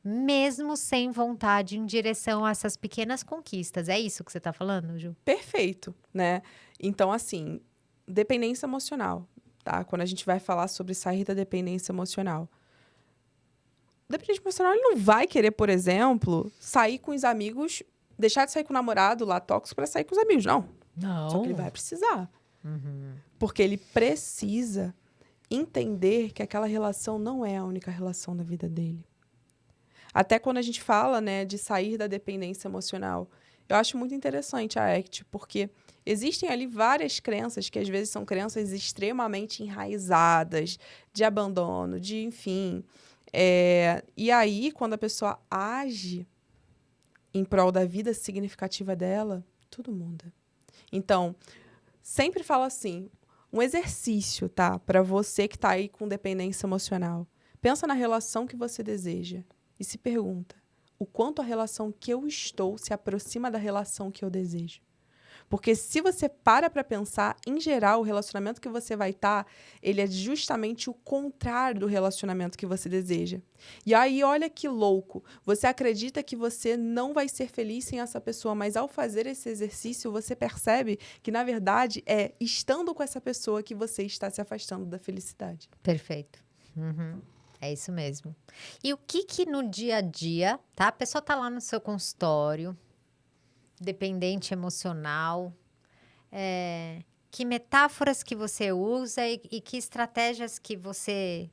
mesmo sem vontade, em direção a essas pequenas conquistas. É isso que você está falando, Ju? Perfeito, né? Então, assim, dependência emocional, tá? Quando a gente vai falar sobre sair da dependência emocional, dependente emocional, ele não vai querer, por exemplo, sair com os amigos, deixar de sair com o namorado lá tóxico para sair com os amigos. Não. Não. Só que ele vai precisar. Porque ele precisa entender que aquela relação não é a única relação da vida dele. Até quando a gente fala, né, de sair da dependência emocional, eu acho muito interessante a ACT, porque existem ali várias crenças que às vezes são crenças extremamente enraizadas, de abandono, de enfim. E aí, quando a pessoa age em prol da vida significativa dela, tudo muda. Então, sempre falo assim, um exercício, tá? Para você que tá aí com dependência emocional. Pensa na relação que você deseja e se pergunta o quanto a relação que eu estou se aproxima da relação que eu desejo. Porque se você para pensar, em geral, o relacionamento que você vai estar, ele é justamente o contrário do relacionamento que você deseja. E aí, olha que louco. Você acredita que você não vai ser feliz sem essa pessoa, mas ao fazer esse exercício, você percebe que, na verdade, é estando com essa pessoa que você está se afastando da felicidade. Perfeito. É isso mesmo. E o que no dia a dia, tá? A pessoa tá lá no seu consultório, dependente emocional, que metáforas que você usa e que estratégias que você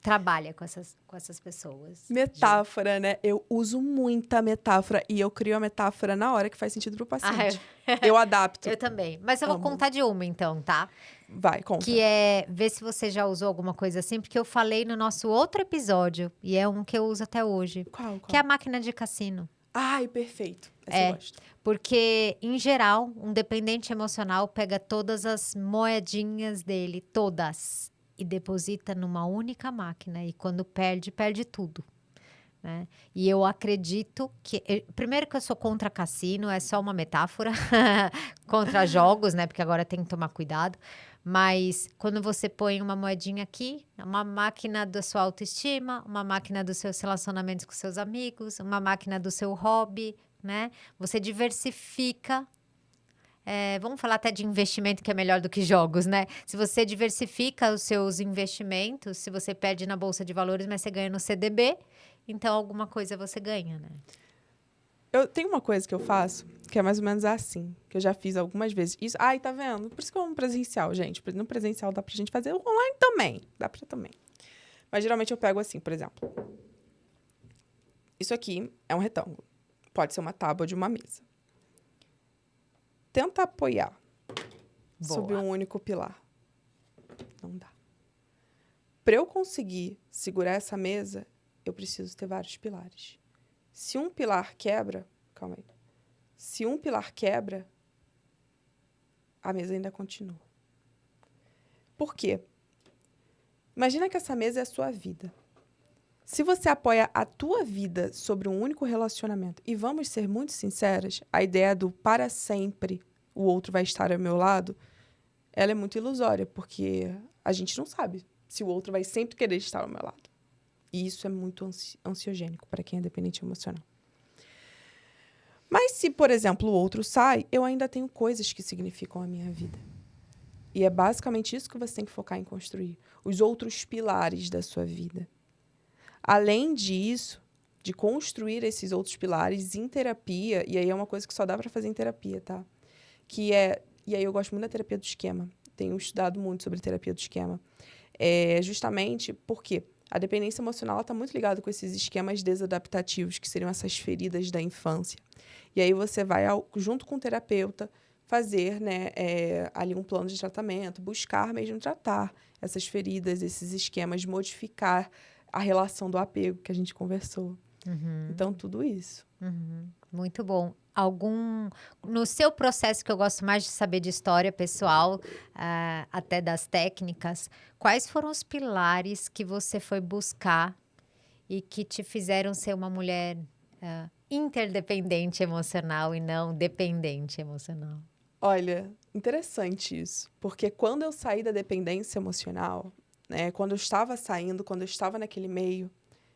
trabalha com essas pessoas? Metáfora, né? Eu uso muita metáfora e eu crio a metáfora na hora que faz sentido pro paciente. Eu adapto. Eu também. Mas eu vou contar de uma, então, tá? Vai, conta. Que é ver se você já usou alguma coisa assim, porque eu falei no nosso outro episódio, e é um que eu uso até hoje. Qual? Que é a máquina de cassino. Ai, perfeito. Essa eu gosto. Porque, em geral, um dependente emocional pega todas as moedinhas dele, todas, e deposita numa única máquina. E quando perde, perde tudo. Né? E eu acredito que... Primeiro que eu sou contra cassino, é só uma metáfora. Contra jogos, né? Porque agora tem que tomar cuidado. Mas quando você põe uma moedinha aqui, uma máquina da sua autoestima, uma máquina dos seus relacionamentos com seus amigos, uma máquina do seu hobby, né? Você diversifica. Vamos falar até de investimento, que é melhor do que jogos, né? Se você diversifica os seus investimentos, se você perde na Bolsa de Valores, mas você ganha no CDB, então alguma coisa você ganha, né? Eu tenho uma coisa que eu faço, que é mais ou menos assim, que eu já fiz algumas vezes. Isso, ai, tá vendo? Por isso que eu amo presencial, gente. No presencial dá pra gente fazer online também. Dá pra também. Mas geralmente eu pego assim, por exemplo. Isso aqui é um retângulo. Pode ser uma tábua de uma mesa. Tenta apoiar sobre um único pilar. Não dá. Para eu conseguir segurar essa mesa, eu preciso ter vários pilares. Se um pilar quebra... Calma aí. Se um pilar quebra, a mesa ainda continua. Por quê? Imagina que essa mesa é a sua vida. Se você apoia a tua vida sobre um único relacionamento, e vamos ser muito sinceras, a ideia do para sempre o outro vai estar ao meu lado, ela é muito ilusória, porque a gente não sabe se o outro vai sempre querer estar ao meu lado. E isso é muito ansiogênico para quem é dependente emocional. Mas se, por exemplo, o outro sai, eu ainda tenho coisas que significam a minha vida. E é basicamente isso que você tem que focar em construir. Os outros pilares da sua vida. Além disso, de construir esses outros pilares em terapia, e aí é uma coisa que só dá para fazer em terapia, tá? E aí eu gosto muito da terapia do esquema. Tenho estudado muito sobre terapia do esquema. Justamente porque a dependência emocional está muito ligada com esses esquemas desadaptativos, que seriam essas feridas da infância. E aí você vai, junto com o terapeuta, fazer, né, ali um plano de tratamento, buscar mesmo tratar essas feridas, esses esquemas, modificar a relação do apego que a gente conversou. Então, tudo isso. Muito bom. No seu processo, que eu gosto mais de saber de história pessoal, até das técnicas, quais foram os pilares que você foi buscar e que te fizeram ser uma mulher interdependente emocional e não dependente emocional? Olha, interessante isso, porque quando eu saí da dependência emocional, né, quando eu estava saindo, quando eu estava naquele meio,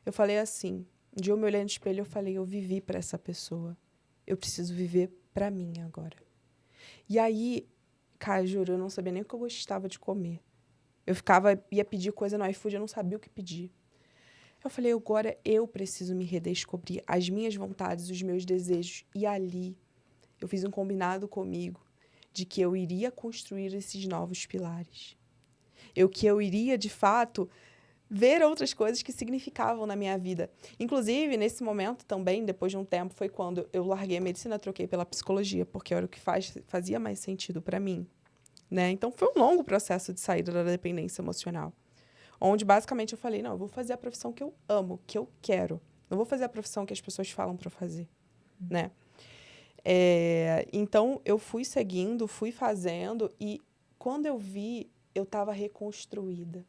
eu falei assim, um dia eu me olhei no espelho e eu falei, eu vivi para essa pessoa. Eu preciso viver para mim agora. E aí, cara, juro, eu não sabia nem o que eu gostava de comer. Ia pedir coisa no iFood, eu não sabia o que pedir. Eu falei, agora eu preciso me redescobrir, as minhas vontades, os meus desejos. E ali, eu fiz um combinado comigo de que eu iria construir esses novos pilares. Que eu iria, de fato, ver outras coisas que significavam na minha vida. Inclusive, nesse momento também, depois de um tempo, foi quando eu larguei a medicina, troquei pela psicologia, porque era o que fazia mais sentido para mim, né? Então, foi um longo processo de saída da dependência emocional, onde, basicamente, eu falei, não, eu vou fazer a profissão que eu amo, que eu quero. Não vou fazer a profissão que as pessoas falam para fazer, né? Então, eu fui seguindo, fui fazendo, e quando eu vi, eu estava reconstruída.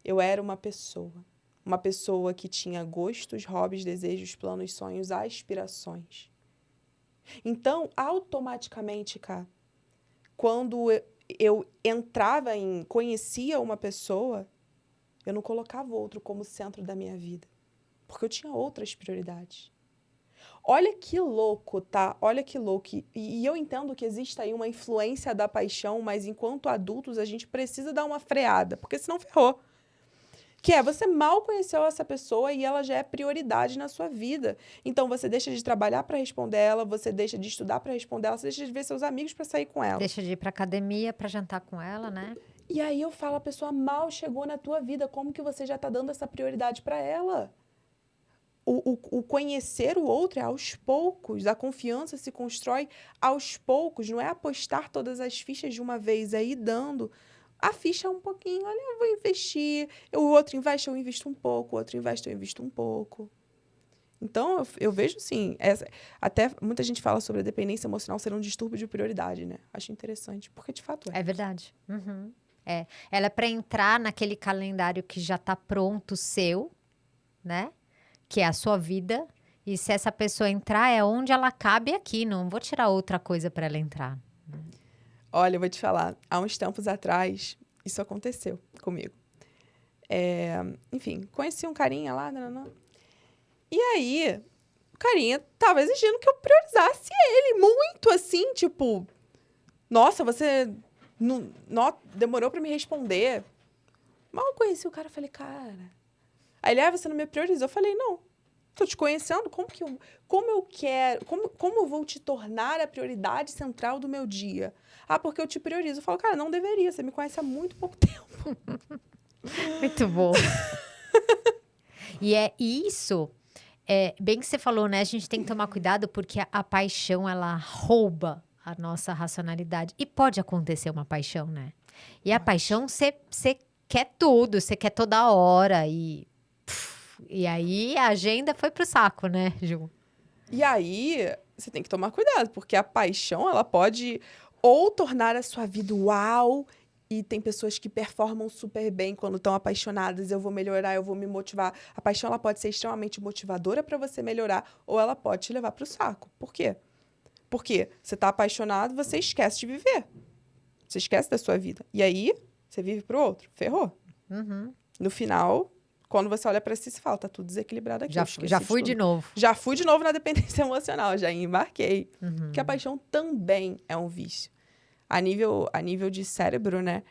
Eu era uma pessoa que tinha gostos, hobbies, desejos, planos, sonhos, aspirações. Então, automaticamente, cá, quando eu entrava conhecia uma pessoa, eu não colocava o outro como centro da minha vida, porque eu tinha outras prioridades. Olha que louco, tá? Olha que louco. E eu entendo que existe aí uma influência da paixão, mas enquanto adultos a gente precisa dar uma freada, porque senão ferrou. Que você mal conheceu essa pessoa e ela já é prioridade na sua vida. Então, você deixa de trabalhar para responder ela, você deixa de estudar para responder ela, você deixa de ver seus amigos para sair com ela. Deixa de ir para academia para jantar com ela, né? E aí eu falo, a pessoa mal chegou na tua vida, como que você já está dando essa prioridade para ela? O conhecer o outro é aos poucos, a confiança se constrói aos poucos, não é apostar todas as fichas de uma vez, é ir dando a ficha um pouquinho, olha, eu vou investir, o outro investe, eu invisto um pouco, o outro investe, eu invisto um pouco. Então, eu vejo, sim, até muita gente fala sobre a dependência emocional ser um distúrbio de prioridade, né? Acho interessante, porque de fato é. É verdade. Uhum. Ela é para entrar naquele calendário que já está pronto, seu, né? Que é a sua vida. E se essa pessoa entrar, é onde ela cabe aqui. Não vou tirar outra coisa para ela entrar. Olha, eu vou te falar, há uns tempos atrás, isso aconteceu comigo. Enfim, conheci um carinha lá, e aí, o carinha tava exigindo que eu priorizasse ele, muito assim, tipo, nossa, você não demorou pra me responder. Mal eu conheci o cara, eu falei, cara... Aí ele, você não me priorizou? Eu falei, não, tô te conhecendo, como eu quero, como eu vou te tornar a prioridade central do meu dia? Porque eu te priorizo. Eu falo, cara, não deveria, você me conhece há muito pouco tempo. Muito bom. E é isso, bem que você falou, né? A gente tem que tomar cuidado porque a paixão, ela rouba a nossa racionalidade. E pode acontecer uma paixão, né? E a paixão, você quer tudo, você quer toda hora. E aí a agenda foi pro saco, né, Ju? E aí, você tem que tomar cuidado, porque a paixão, ela pode ou tornar a sua vida uau, e tem pessoas que performam super bem quando estão apaixonadas, eu vou melhorar, eu vou me motivar. A paixão, ela pode ser extremamente motivadora para você melhorar, ou ela pode te levar pro saco. Por quê? Porque você tá apaixonado, você esquece de viver. Você esquece da sua vida. E aí, você vive pro outro. Ferrou. Uhum. No final, quando você olha pra si, você fala, tá tudo desequilibrado aqui. Já fui de novo. Já fui de novo na dependência emocional, já embarquei. Porque a paixão também é um vício. A nível de cérebro, né?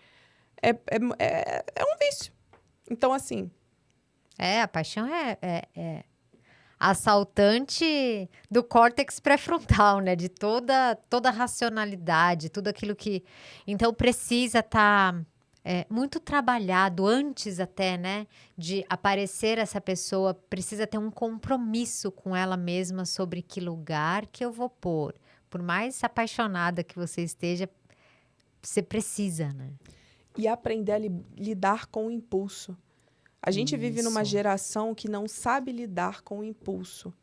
É um vício. Então, assim... A paixão é assaltante do córtex pré-frontal, né? De toda a racionalidade, tudo aquilo que... Então, precisa estar muito trabalhado antes até, né? De aparecer essa pessoa, precisa ter um compromisso com ela mesma sobre que lugar que eu vou pôr. Por mais apaixonada que você esteja, você precisa, né? E aprender a lidar com o impulso. A gente vive numa geração que não sabe lidar com o impulso.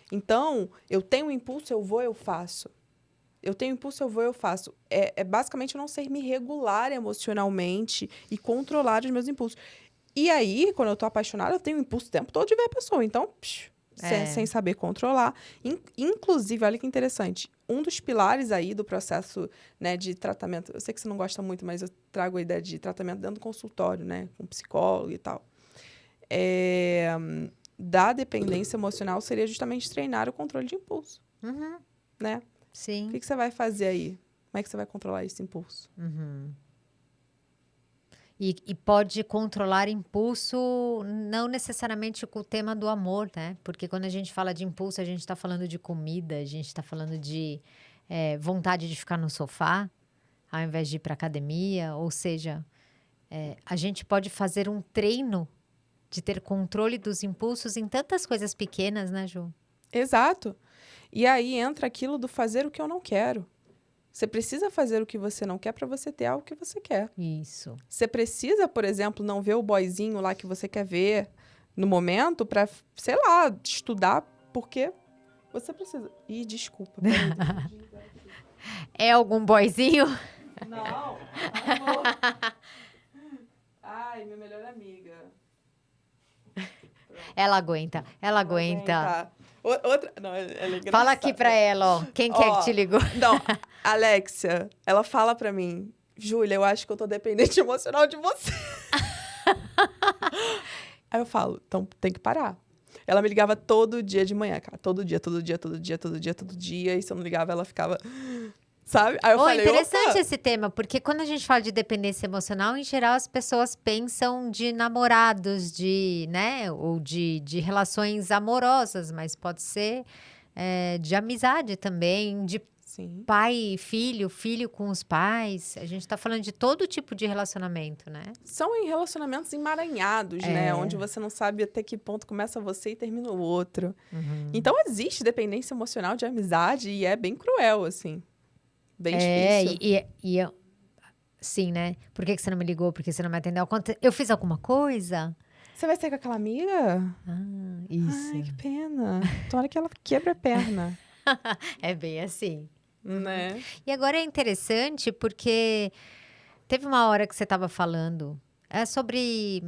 Então, eu tenho um impulso, eu vou, eu faço. Eu tenho impulso, eu vou, eu faço. Basicamente eu não sei me regular emocionalmente e controlar os meus impulsos. E aí, quando eu tô apaixonada, eu tenho impulso o tempo todo de ver a pessoa. Então, sem saber controlar. Inclusive, olha que interessante. Um dos pilares aí do processo, né, de tratamento... Eu sei que você não gosta muito, mas eu trago a ideia de tratamento dentro do consultório, né? Com psicólogo e tal. Da dependência emocional seria justamente treinar o controle de impulso. Uhum. Né? Sim. O que você vai fazer aí? Como é que você vai controlar esse impulso? Uhum. E pode controlar impulso, não necessariamente com o tema do amor, né? Porque quando a gente fala de impulso, a gente está falando de comida, a gente está falando de vontade de ficar no sofá, ao invés de ir para academia. Ou seja, a gente pode fazer um treino de ter controle dos impulsos em tantas coisas pequenas, né, Ju? Exato. E aí entra aquilo do fazer o que eu não quero. Você precisa fazer o que você não quer para você ter algo que você quer. Isso. Você precisa, por exemplo, não ver o boyzinho lá que você quer ver no momento para, sei lá, estudar porque você precisa. Ih, desculpa. É algum boyzinho? Não, amor. Ai, minha melhor amiga. Ela aguenta, ela aguenta. Outra, não, ela é engraçada. Fala aqui pra ela, ó. Quem que é que te ligou? Não, Alexia, ela fala pra mim, Júlia, eu acho que eu tô dependente emocional de você. Aí eu falo, então tem que parar. Ela me ligava todo dia de manhã, cara. Todo dia. E se eu não ligava, ela ficava... Sabe? Aí eu falei, interessante opa! esse tema, porque quando a gente fala de dependência emocional, em geral as pessoas pensam de namorados, né? Ou de relações amorosas, mas pode ser de amizade também, de Sim. pai e filho, filho com os pais. A gente tá falando de todo tipo de relacionamento, né? São em relacionamentos emaranhados, né? Onde você não sabe até que ponto começa você e termina o outro. Uhum. Então, existe dependência emocional de amizade e é bem cruel, assim. Bem difícil. Sim, né? Por que você não me ligou? Por que você não me atendeu? Eu fiz alguma coisa? Você vai sair com aquela amiga? Isso. Ai, que pena. Tomara que ela quebre a perna. É bem assim. Né? E agora é interessante porque teve uma hora que você estava falando sobre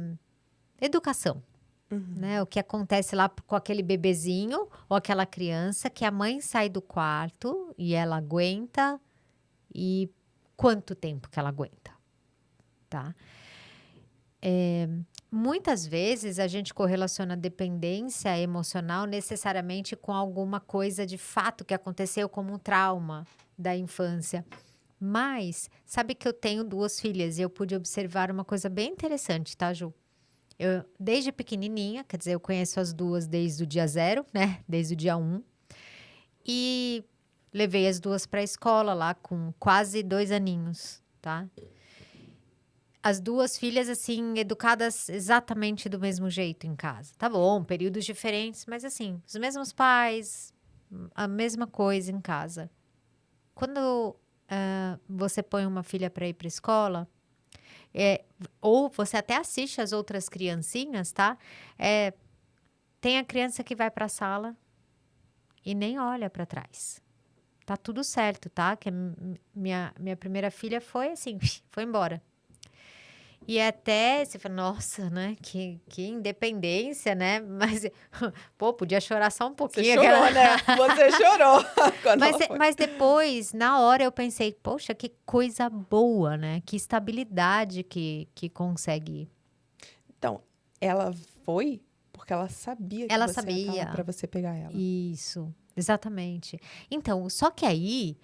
educação. Né? O que acontece lá com aquele bebezinho ou aquela criança que a mãe sai do quarto e ela aguenta e quanto tempo que ela aguenta, tá? Muitas vezes a gente correlaciona a dependência emocional necessariamente com alguma coisa de fato que aconteceu como um trauma da infância. Mas sabe que eu tenho 2 filhas e eu pude observar uma coisa bem interessante, tá, Ju? Eu, desde pequenininha, quer dizer, eu conheço as 2 desde o dia 0, né? Desde o dia 1. E levei as 2 para a escola lá com quase 2 aninhos, tá? As 2 filhas, assim, educadas exatamente do mesmo jeito em casa. Tá bom, períodos diferentes, mas assim, os mesmos pais, a mesma coisa em casa. Quando você põe uma filha para ir para a escola, ou você até assiste as outras criancinhas, tá? Tem a criança que vai para a sala e nem olha para trás. Tá tudo certo, tá? Que minha primeira filha foi assim, foi embora. E até você fala, nossa, né? Que independência, né? Mas, pô, podia chorar só um pouquinho. Você chorou, né? Você chorou. Mas depois, na hora, eu pensei, poxa, que coisa boa, né? Que estabilidade que consegue. Então, ela foi porque ela sabia que Ela você ia estar sabia. lá pra você pegar ela. Isso, exatamente. Então, só que aí,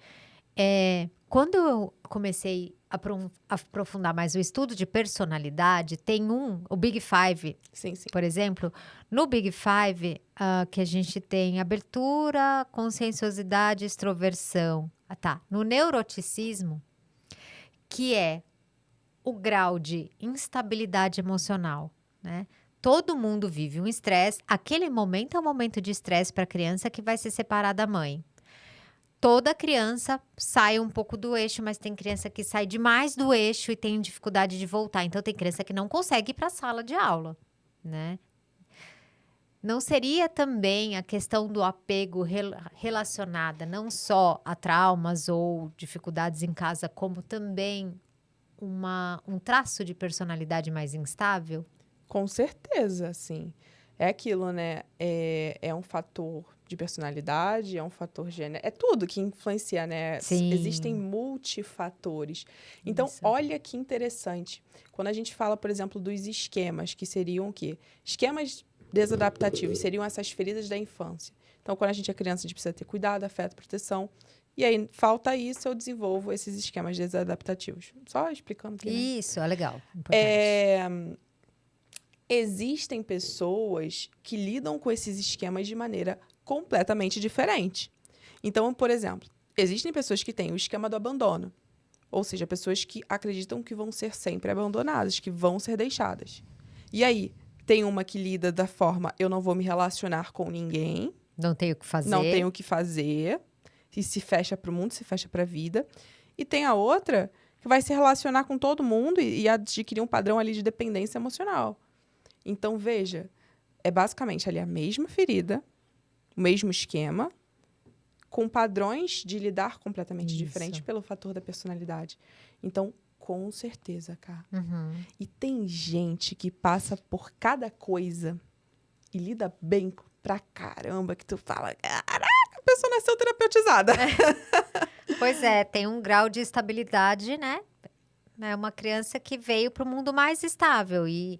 quando eu comecei a aprofundar mais o estudo de personalidade, tem o Big Five, Sim. por exemplo. No Big Five, que a gente tem abertura, conscienciosidade, extroversão. Tá. No neuroticismo, que é o grau de instabilidade emocional, né? Todo mundo vive um estresse. Aquele momento é um momento de estresse para a criança que vai se separar da mãe. Toda criança sai um pouco do eixo, mas tem criança que sai demais do eixo e tem dificuldade de voltar. Então, tem criança que não consegue ir para a sala de aula, né? Não seria também a questão do apego relacionada não só a traumas ou dificuldades em casa, como também um traço de personalidade mais instável? Com certeza, sim. É aquilo, né? É um fator de personalidade, é um fator gênero. É tudo que influencia, né? Sim. Existem multifatores. Então, olha que interessante. Quando a gente fala, por exemplo, dos esquemas, que seriam o quê? Esquemas desadaptativos seriam essas feridas da infância. Então, quando a gente é criança, a gente precisa ter cuidado, afeto, proteção. E aí, falta isso, eu desenvolvo esses esquemas desadaptativos. Só explicando aqui, né? Isso, é legal. Importante. Existem pessoas que lidam com esses esquemas de maneira completamente diferente. Então, por exemplo, existem pessoas que têm o esquema do abandono. Ou seja, pessoas que acreditam que vão ser sempre abandonadas, que vão ser deixadas. E aí, tem uma que lida da forma, eu não vou me relacionar com ninguém. Não tenho o que fazer. Não tenho o que fazer. E se fecha para o mundo, se fecha para a vida. E tem a outra que vai se relacionar com todo mundo e adquirir um padrão ali de dependência emocional. Então, veja, é basicamente ali a mesma ferida, o mesmo esquema, com padrões de lidar completamente diferentes pelo fator da personalidade. Então, com certeza, cara. E tem gente que passa por cada coisa e lida bem pra caramba, que tu fala, caraca, a pessoa nasceu terapeutizada. Pois é, tem um grau de estabilidade, né? É uma criança que veio para o mundo mais estável. E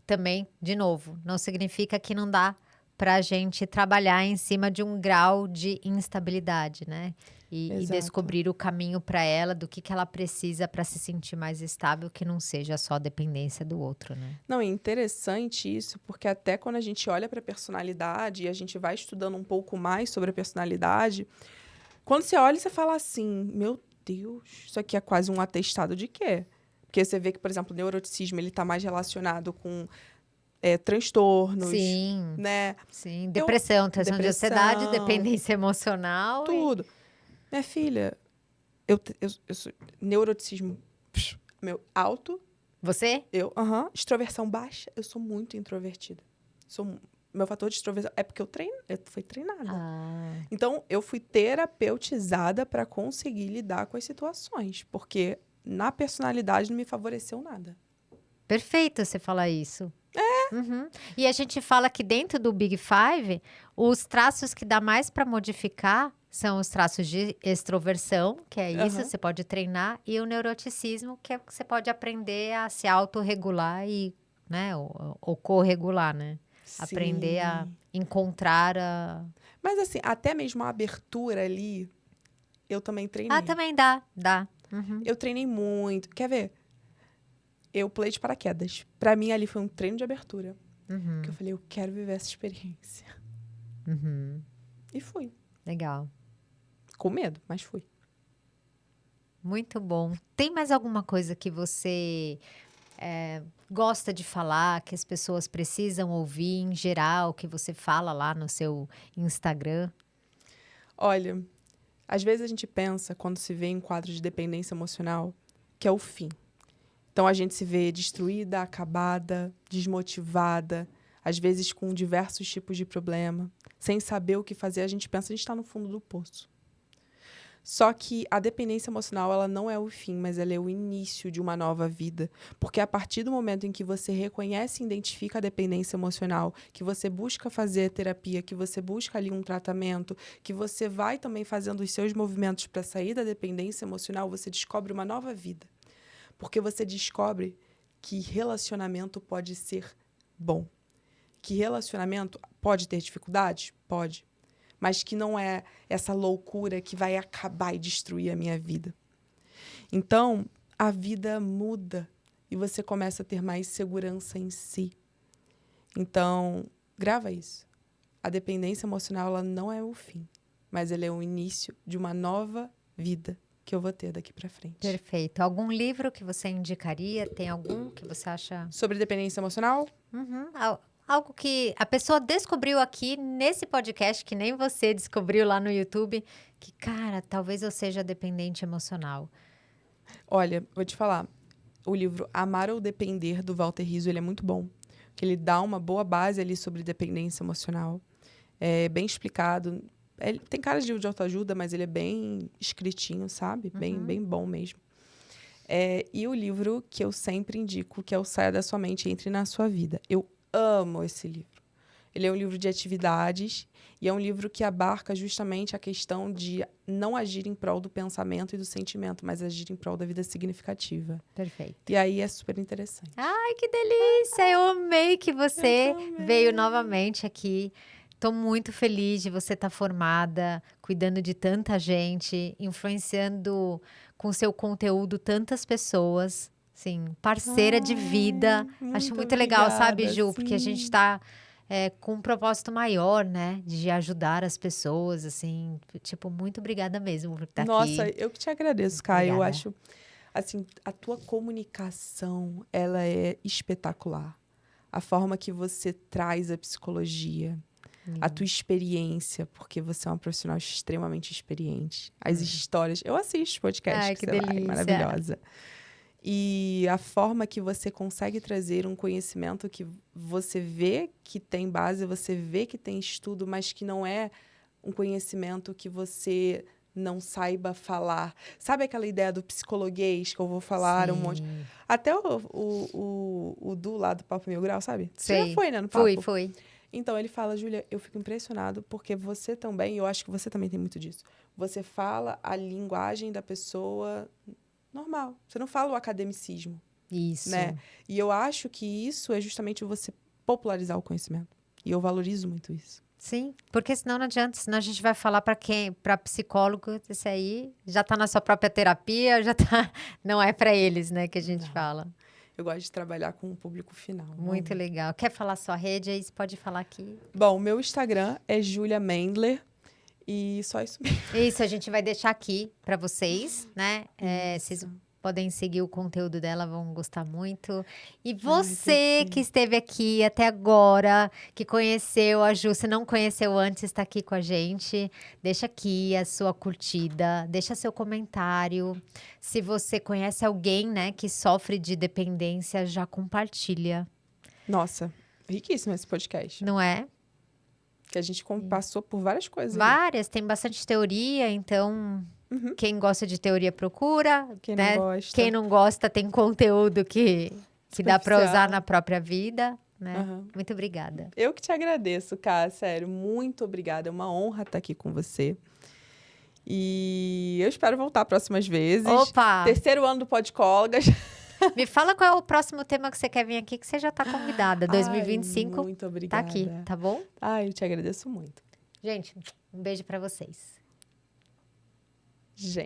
também, de novo, não significa que não dá para a gente trabalhar em cima de um grau de instabilidade, né? E descobrir o caminho para ela, do que ela precisa para se sentir mais estável, que não seja só a dependência do outro, né? Não, é interessante isso, porque até quando a gente olha para a personalidade e a gente vai estudando um pouco mais sobre a personalidade, quando você olha, você fala assim, meu Deus, isso aqui é quase um atestado de quê? Porque você vê que, por exemplo, o neuroticismo, ele está mais relacionado com transtornos, Sim, né? sim. Depressão, transtorno de ansiedade, dependência emocional. Tudo. Minha filha, eu sou neuroticismo, meu, alto. Você? Extroversão baixa. Eu sou muito introvertida. Meu fator de extroversão é porque eu fui treinada. Então, eu fui terapeutizada para conseguir lidar com as situações. Porque na personalidade não me favoreceu nada. Perfeito você falar isso. E a gente fala que dentro do Big Five, os traços que dá mais para modificar são os traços de extroversão, que é isso, você pode treinar, e o neuroticismo, que é que você pode aprender a se autorregular e, né, ou corregular, né? Sim. Aprender a encontrar a... Mas assim, até mesmo a abertura ali, eu também treinei. Também dá. Eu treinei muito. Quer ver? Eu pulei de paraquedas. Pra mim, ali foi um treino de abertura. Que eu falei, eu quero viver essa experiência. E fui. Legal. Com medo, mas fui. Muito bom. Tem mais alguma coisa que você gosta de falar, que as pessoas precisam ouvir em geral, que você fala lá no seu Instagram? Olha, às vezes a gente pensa, quando se vê em quadro de dependência emocional, que é o fim. Então, a gente se vê destruída, acabada, desmotivada, às vezes com diversos tipos de problema. Sem saber o que fazer, a gente pensa que a gente está no fundo do poço. Só que a dependência emocional, ela não é o fim, mas ela é o início de uma nova vida. Porque a partir do momento em que você reconhece e identifica a dependência emocional, que você busca fazer terapia, que você busca ali um tratamento, que você vai também fazendo os seus movimentos para sair da dependência emocional, você descobre uma nova vida. Porque você descobre que relacionamento pode ser bom. Que relacionamento pode ter dificuldades? Pode. Mas que não é essa loucura que vai acabar e destruir a minha vida. Então, a vida muda e você começa a ter mais segurança em si. Então, grava isso. A dependência emocional, ela não é o fim, mas ela é o início de uma nova vida que eu vou ter daqui para frente. Perfeito. Algum livro que você indicaria? Tem algum que você acha... Sobre dependência emocional? Algo que a pessoa descobriu aqui nesse podcast, que nem você descobriu lá no YouTube, que, cara, talvez eu seja dependente emocional. Olha, vou te falar. O livro Amar ou Depender, do Walter Rizzo, ele é muito bom. Porque ele dá uma boa base ali sobre dependência emocional. É bem explicado. Ele tem cara de autoajuda, mas ele é bem escritinho, sabe? Bem bom mesmo. E o livro que eu sempre indico, que é o Saia da Sua Mente e Entre na Sua Vida. Eu amo esse livro. Ele é um livro de atividades e é um livro que abarca justamente a questão de não agir em prol do pensamento e do sentimento, mas agir em prol da vida significativa. Perfeito. E aí é super interessante. Ai, que delícia! Eu amei que você veio novamente aqui Tô muito feliz de você estar formada, cuidando de tanta gente, influenciando com seu conteúdo tantas pessoas. Sim, parceira de vida. Acho Muito muito legal, sabe, obrigada, Ju? Porque a gente sim. tá com um propósito maior, né? De ajudar as pessoas, assim. Tipo, muito obrigada mesmo por estar Nossa, aqui. eu que te agradeço, Caio. Eu Obrigada. acho, assim, a tua comunicação, ela é espetacular. A forma que você traz a psicologia, a tua experiência, porque você é uma profissional extremamente experiente. As histórias. Eu assisto podcast Ai, que que você vai, delícia. maravilhosa. E a forma que você consegue trazer um conhecimento que você vê que tem base, você vê que tem estudo, mas que não é um conhecimento que você não saiba falar. Sabe aquela ideia do psicologuês que eu vou falar um monte? Sim. Até o Du lá do Papo Mil Grau, sabe? Você já Sei. foi, né, no Fui, Papo? fui. Então, ele fala, Júlia, eu fico impressionado porque você também, eu acho que você também tem muito disso. Você fala a linguagem da pessoa normal. Você não fala o academicismo, Isso. né? E eu acho que isso é justamente você popularizar o conhecimento. E eu valorizo muito isso. Sim, porque senão não adianta, senão a gente vai falar para quem, para psicólogo, esse aí já tá na sua própria terapia, já tá, não é para eles, né, que a gente Não. fala. Eu gosto de trabalhar com o público final. Muito legal. Quer falar sua rede aí? Você pode falar aqui. Bom, meu Instagram é Julia Mendler e só isso mesmo. Isso, a gente vai deixar aqui para vocês, né? Vocês Isso. podem seguir o conteúdo dela, vão gostar muito. E Ai, você que perfeito. esteve aqui até agora, que conheceu a Ju, se não conheceu antes, está aqui com a gente, deixa aqui a sua curtida, deixa seu comentário. Se você conhece alguém, né, que sofre de dependência, já compartilha, Nossa, riquíssimo esse podcast. não é? Que a gente passou por várias coisas ali. Várias, tem bastante teoria, então Uhum. quem gosta de teoria procura, Quem né? não gosta. Quem não gosta tem conteúdo que dá para usar Superficial. na própria vida, né? Aham. Muito obrigada. Eu que te agradeço, Cá, sério, muito obrigada. É uma honra estar aqui com você. E eu espero voltar próximas vezes. Opa! Terceiro ano do Podcólogas. Me fala qual é o próximo tema que você quer vir aqui, que você já tá convidada. 2025 Ai, muito tá obrigada. aqui, tá bom? Ai, eu te agradeço muito. Gente, um beijo para vocês. Gente.